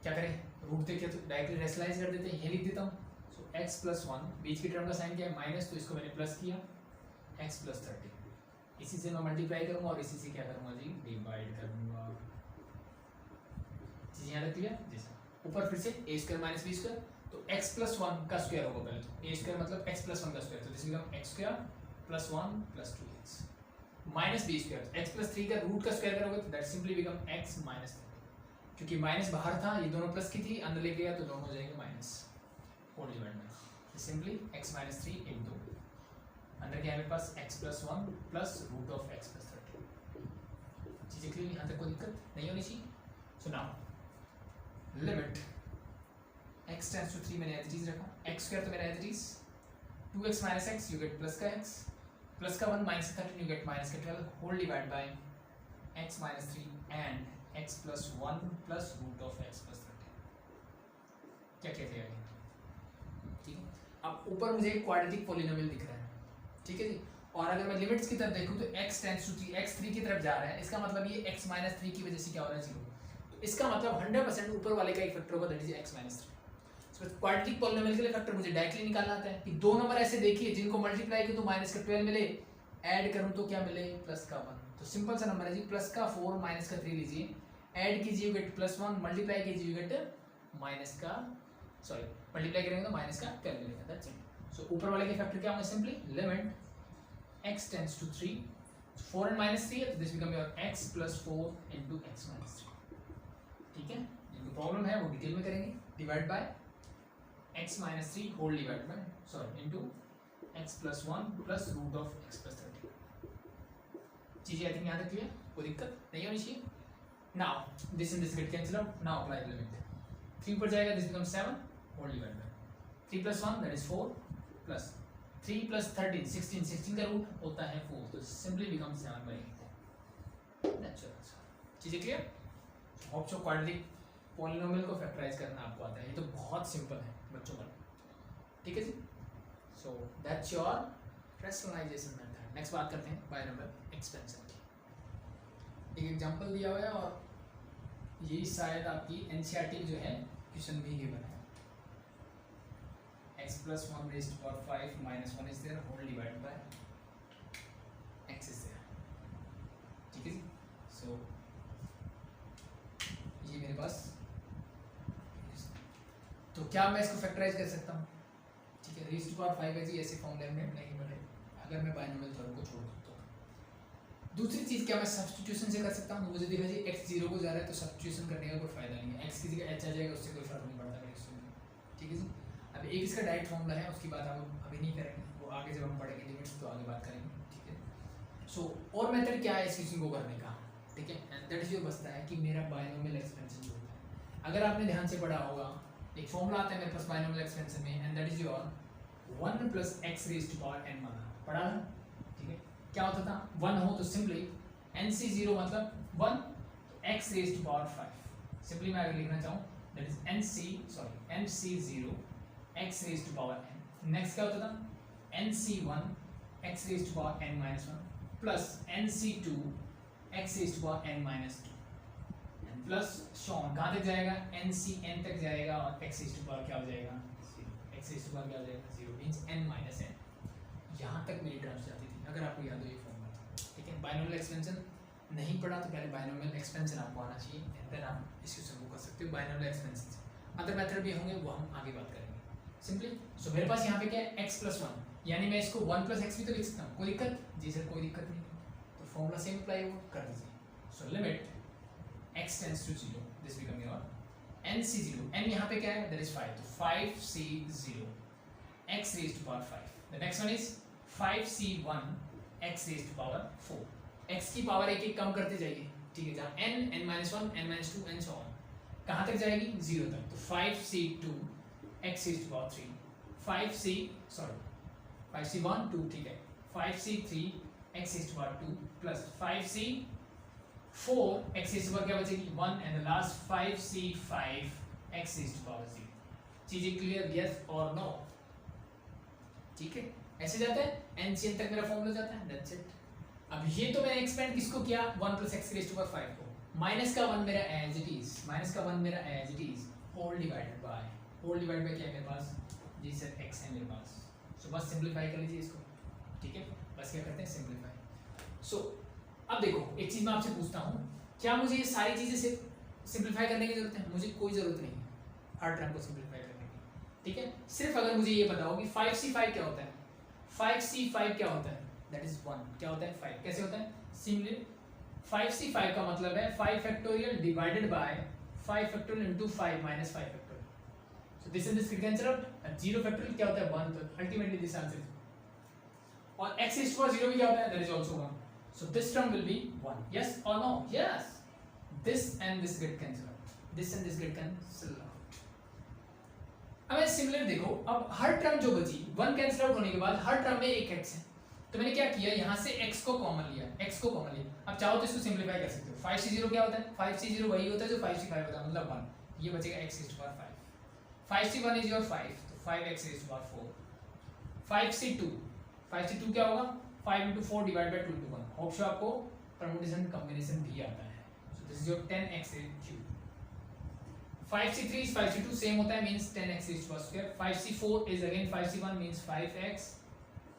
क्या करें, रूट देखे तो डायरेक्टली रैशनलाइज कर देते हैं, ये लिख देता हूँ। सो x + 1, बीच की टर्म का साइन क्या है माइनस, तो इसको मैंने प्लस किया, x + 13 इसी से मैं मल्टीप्लाई करूंगा और इसी से क्या करूंगा जी, डिवाइड करूंगा। चीज़ यहाँ रखी है जैसा ऊपर फिर से a square minus b square, तो एक्स प्लस वन का स्क्वायर होगा पहले, तो ए स्क्वायर मतलब एक्स प्लस वन का स्क्वायर, तो this become x square plus one plus two x minus b square, x plus three का रूट का स्क्वायर करोगे तो that simply become x minus three, क्योंकि माइनस बाहर था, ये दोनों प्लस की थी, अंदर लेके गया तो दोनों हो जाएंगे माइनस, होल डिवाइड में simply X minus three into अंदर क्या है मेरे पास X plus one plus root of X plus thirty. चीज़ें क्लियर, यहाँ तक कोई दिक्कत नहीं होनी चाहिए। So now limit x tends to 3 मैंने एज इट इज रखा, x स्क्वायर तो मेरा as it is 2x minus x you get plus का x प्लस का 1 माइनस का 13 यू गेट माइनस का 12 whole divide by x minus 3 and x plus 1 plus root of x plus 13। क्या कहते हैं, ठीक है। अब ऊपर मुझे एक क्वाड्रेटिक पॉलिनोमियल दिख रहा है, ठीक है जी, और अगर मैं लिमिट्स की तरफ देखूं तो x टेंड्स टू 3, x 3 की तरफ जा रहा है, इसका मतलब ये x माइनस 3 की वजह से क्या हो रहा है, 0, तो इसका मतलब 100% ऊपर वाले का एक फैक्टर होगा, that is x minus 3। So quadratic polynomial के लिए फैक्टर मुझे डायरेक्टली निकालना आता है कि दो नंबर ऐसे देखिए जिनको मल्टीप्लाई किया तो माइनस का 12 मिले, ऐड करूं तो क्या मिले, प्लस का 1, तो सिंपल सा नंबर है जी, प्लस का 4 माइनस का 3 लीजिए, ऐड कीजिए यू गेट प्लस 1, मल्टीप्लाई कीजिए यू गेट माइनस का, सॉरी मल्टीप्लाई करेंगे तो माइनस का 12 मिलेगा, दैट्स इट। सो ऊपर वाले के फैक्टर क्या होंगे, simply limit x tends to 3, 4 and minus 3 है तो this become your x plus 4 into x minus 3, ठीक है। जिनको प्रॉब्लम है वो डिटेल में करेंगे, divide by x minus 3 whole divide by sorry into x plus 1 plus root of x plus 13। चीजें आई थिंक यहाँ तक क्लियर, कोई दिक्कत नहीं होनी चाहिए। Now this and this get cancel out, now apply limit 3 पर जाएगा, this become 7 whole divide by 3 plus 1 that is 4 plus 3 plus 13 16, 16 का रूट होता है 4, तो simply become 7 by 8 natural answer. चीजें clear, hope so quadratic polynomial को factorize करना आपको आता है, ये तो बहुत सिंपल है बच्चों का, ठीक है जी। So that's your rationalization method. Next बात करते हैं बायनोमियल एक्सपेंशन की। एक एग्जांपल दिया हुआ है और ये शायद आपकी एनसीईआरटी जो है क्वेश्चन भी गिवन है, x plus 1 raised to power 5 minus 1 is there whole divided by x is there, ठीक है जी। सो ये मेरे पास, तो क्या मैं इसको फैक्टराइज कर सकता हूँ, ठीक है, रेज़ टू पावर 5 है जी, ऐसे फॉर्मूले में नहीं बने अगर मैं बायनोमियल थ्योरम को छोड़ दूँ तो। दूसरी चीज़ क्या मैं सब्स्टिट्यूशन से कर सकता हूँ, मुझे देखा जी x 0 को जा रहा है तो सब्स्टिट्यूशन करने का कोई फायदा नहीं है, x की जगह h आ जाएगा, उससे कोई फर्क नहीं पड़ता मेरे इसमें, ठीक है जी। अब एक इसका डायरेक्ट फॉर्मूला है, उसकी बात हम अभी नहीं करेंगे, वो आगे जब हम पढ़ेंगे लिमिट्स तो आगे बात करेंगे, ठीक है। सो और मेथड क्या है इस क्वेश्चन को करने का, ठीक है, एंड दैट इज जो बचता है कि मेरा बायनोमियल एक्सपेंशन जो होता है, अगर आपने ध्यान से पढ़ा होगा एक फॉर्मूला आता है मेरे पास बायनोमियल एक्सपेंशन में, and that is your 1 plus x raise to power n पढ़ा है, ठीक है। क्या होता था, 1 हो तो सिंपली nc0 मतलब 1 x raise to power 5, simply मैं आगे लिखना चाहूँ that is mc0 x raised to power n, next क्या होता था nc1 x raised to power n minus 1 plus nc2 x raised to power n minus 2 and plus so on कहाँ तक जाएगा, ncn तक जाएगा और x raised to power क्या हो जाएगा 0, x raised to power क्या हो जाएगा 0 मींस n minus n, यहाँ तक मेरी टर्म्स जाती थी, अगर आपको याद हो ये फॉर्मूला, ठीक है। बायनोमियल एक्सपेंशन नहीं पढ़ा तो पहले बायनोमियल एक्सपेंशन आपको आना चाहिए, देन आप इस क्वेश्चन को कर सकते हो बायनोमियल एक्सपेंशन से। अदर मेथड भी होंगे वो हम आगे बात करेंगे सिंपली। सो मेरे पास यहाँ पे क्या है x प्लस 1, यानी मैं इसको 1 प्लस एक्स भी तो लिख सकता हूँ, कोई दिक्कत, जी सर कोई दिक्कत नहीं, तो फॉर्मूला सेम अप्लाई हो कर दीजिए। So limit x tends to 0, this become your nc0, n यहाँ पे क्या है दैट इज 5, तो 5c0 x raise to power 5, the next one is 5c1 x raise to power 4, x की पावर एक एक कम करते जाइए, ठीक है, जहाँ n n-1 n-2 and so on कहाँ तक जाएगी 0 तक, तो 5c2 x raised to power 3, 5c1 2, ठीक है, 5c3 x raised to power 2 plus 5c4 x raised to power क्या बचेगी 1 and the last 5c5 x raised to power 0। चीजें क्लियर, यस और नो, ठीक है, ऐसे जाता है एनसीएन तक मेरा फॉर्मूला जाता है, दैट्स इट। अब ये तो मैंने एक्सपेंड किसको किया 1 plus x raise to power 5 को, माइनस का 1 मेरा एज इट इज, माइनस का 1 मेरा as it is, whole divided by क्या है मेरे पास जी सर x है मेरे पास। सो बस सिंपलीफाई कर लीजिए इसको, ठीक है, बस क्या करते हैं सिंपलीफाई, सो अब देखो एक चीज़ मैं आपसे पूछता हूँ, क्या मुझे ये सारी चीज़ें सिंप्लीफाई करने की जरूरत है? मुझे कोई ज़रूरत नहीं है हर टर्म को सिंप्लीफाई करने की, ठीक है? सिर्फ अगर मुझे ये बताओ कि 5c5 क्या होता है, 5c5 क्या होता है, दैट इज 1, क्या होता है 5, कैसे होता है? सिंपली 5c5 का मतलब है 5 factorial divided by 5 factorial into 5 minus 5 factorial. So this and this cancel out, 0 factorial क्या होता है 1, तो अल्टीमेटली दिस आंसर इज, और x is to 0 भी क्या होता है, that is also 1, so this term will be 1, yes or no? Yes, this and this get cancelled out, this and this get cancelled out। अब similar देखो, अब हर term जो बची 1 कैंसिल आउट होने के बाद हर टर्म में एक x है, तो मैंने क्या किया यहाँ से x को कॉमन लिया, x को कॉमन लिया। अब चाहो तो इसको सिंपलीफाई कर सकते हो, 5c0 क्या होता है, 5c0 वही होता है जो 5c5 होता है, मतलब 1, ये बचेगा x is to power 5, 5c1 is your 5, तो 5x is to power 4, 5c2 क्या होगा 5 into 4 divided by 2 into 1, hope सो आपको परमुटेशन कॉम्बिनेशन भी आता है, सो this is your 10x cube, 5c3 is 5c2 same होता है, means 10x is to square, 5c4 is again 5c1 means 5x,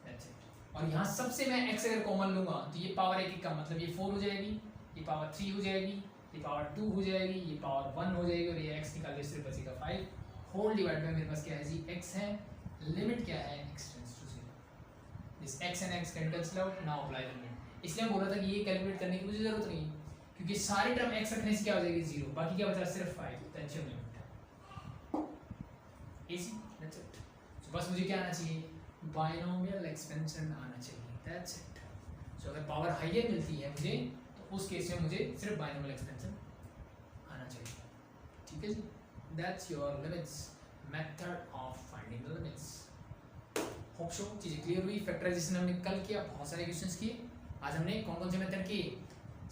that's it। और यहाँ सबसे मैं x अगर कॉमन लूंगा तो ये पावर एक का मतलब ये 4 हो जाएगी, ये पावर 3 हो जाएगी, ये पावर 2 हो जाएगी, ये पावर 1 हो जाएगी, और ये x निकाल के सिर्फ बचेगा 5 होल डिवाइड बाय मेरे पास क्या है जी x है, लिमिट क्या है x tends to 0, this x and x can cancel out, now apply the limit। इसलिए मैं बोल रहा था कि ये कैलकुलेट करने की मुझे जरूरत नहीं है, क्योंकि सारे टर्म x रखने से क्या हो जाएगी 0, बाकी क्या बचा सिर्फ 5, that's your limit, easy, that's it. So बस मुझे क्या आना चाहिए, बाइनोमियल एक्सपेंशन आना चाहिए, दैट्स इट। सो अगर पावर हाइयर मिलती है मुझे तो उस केस में मुझे सिर्फ बाइनोमियल एक्सपेंशन आना चाहिए, ठीक है जी, that's your limits, method of finding the limits. Hope so चीज़ें क्लियर हुई। फैक्टराइजेशन हमने कल किया, बहुत सारे क्वेश्चंस किए। आज हमने कौन कौन से मेथड किए,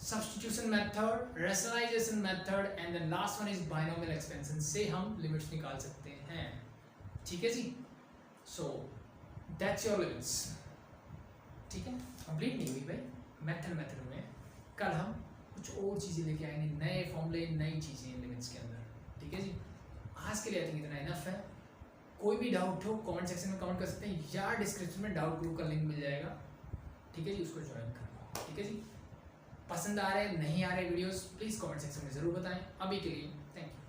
substitution method, rationalization method, and the last one is binomial expansion से हम लिमिट्स निकाल सकते हैं, ठीक है जी। सो दैट्स योर लिमिट्स, ठीक है। कंप्लीट नहीं हुई भाई मेथड में, कल हम कुछ और चीज़ें लेके आएंगे, नए फॉर्मूले, नई चीज़ें लिमिट्स के अंदर, ठीक है जी। आज के लिए आई थिंक इतना इनफ है। कोई भी डाउट हो कमेंट सेक्शन में कमेंट कर सकते हैं, या डिस्क्रिप्शन में डाउट ग्रुप का लिंक मिल जाएगा, ठीक है जी, उसको ज्वाइन कर लो, ठीक है जी। पसंद आ रहे नहीं आ रहे वीडियोस प्लीज़ कमेंट सेक्शन में ज़रूर बताएं। अभी के लिए थैंक यू।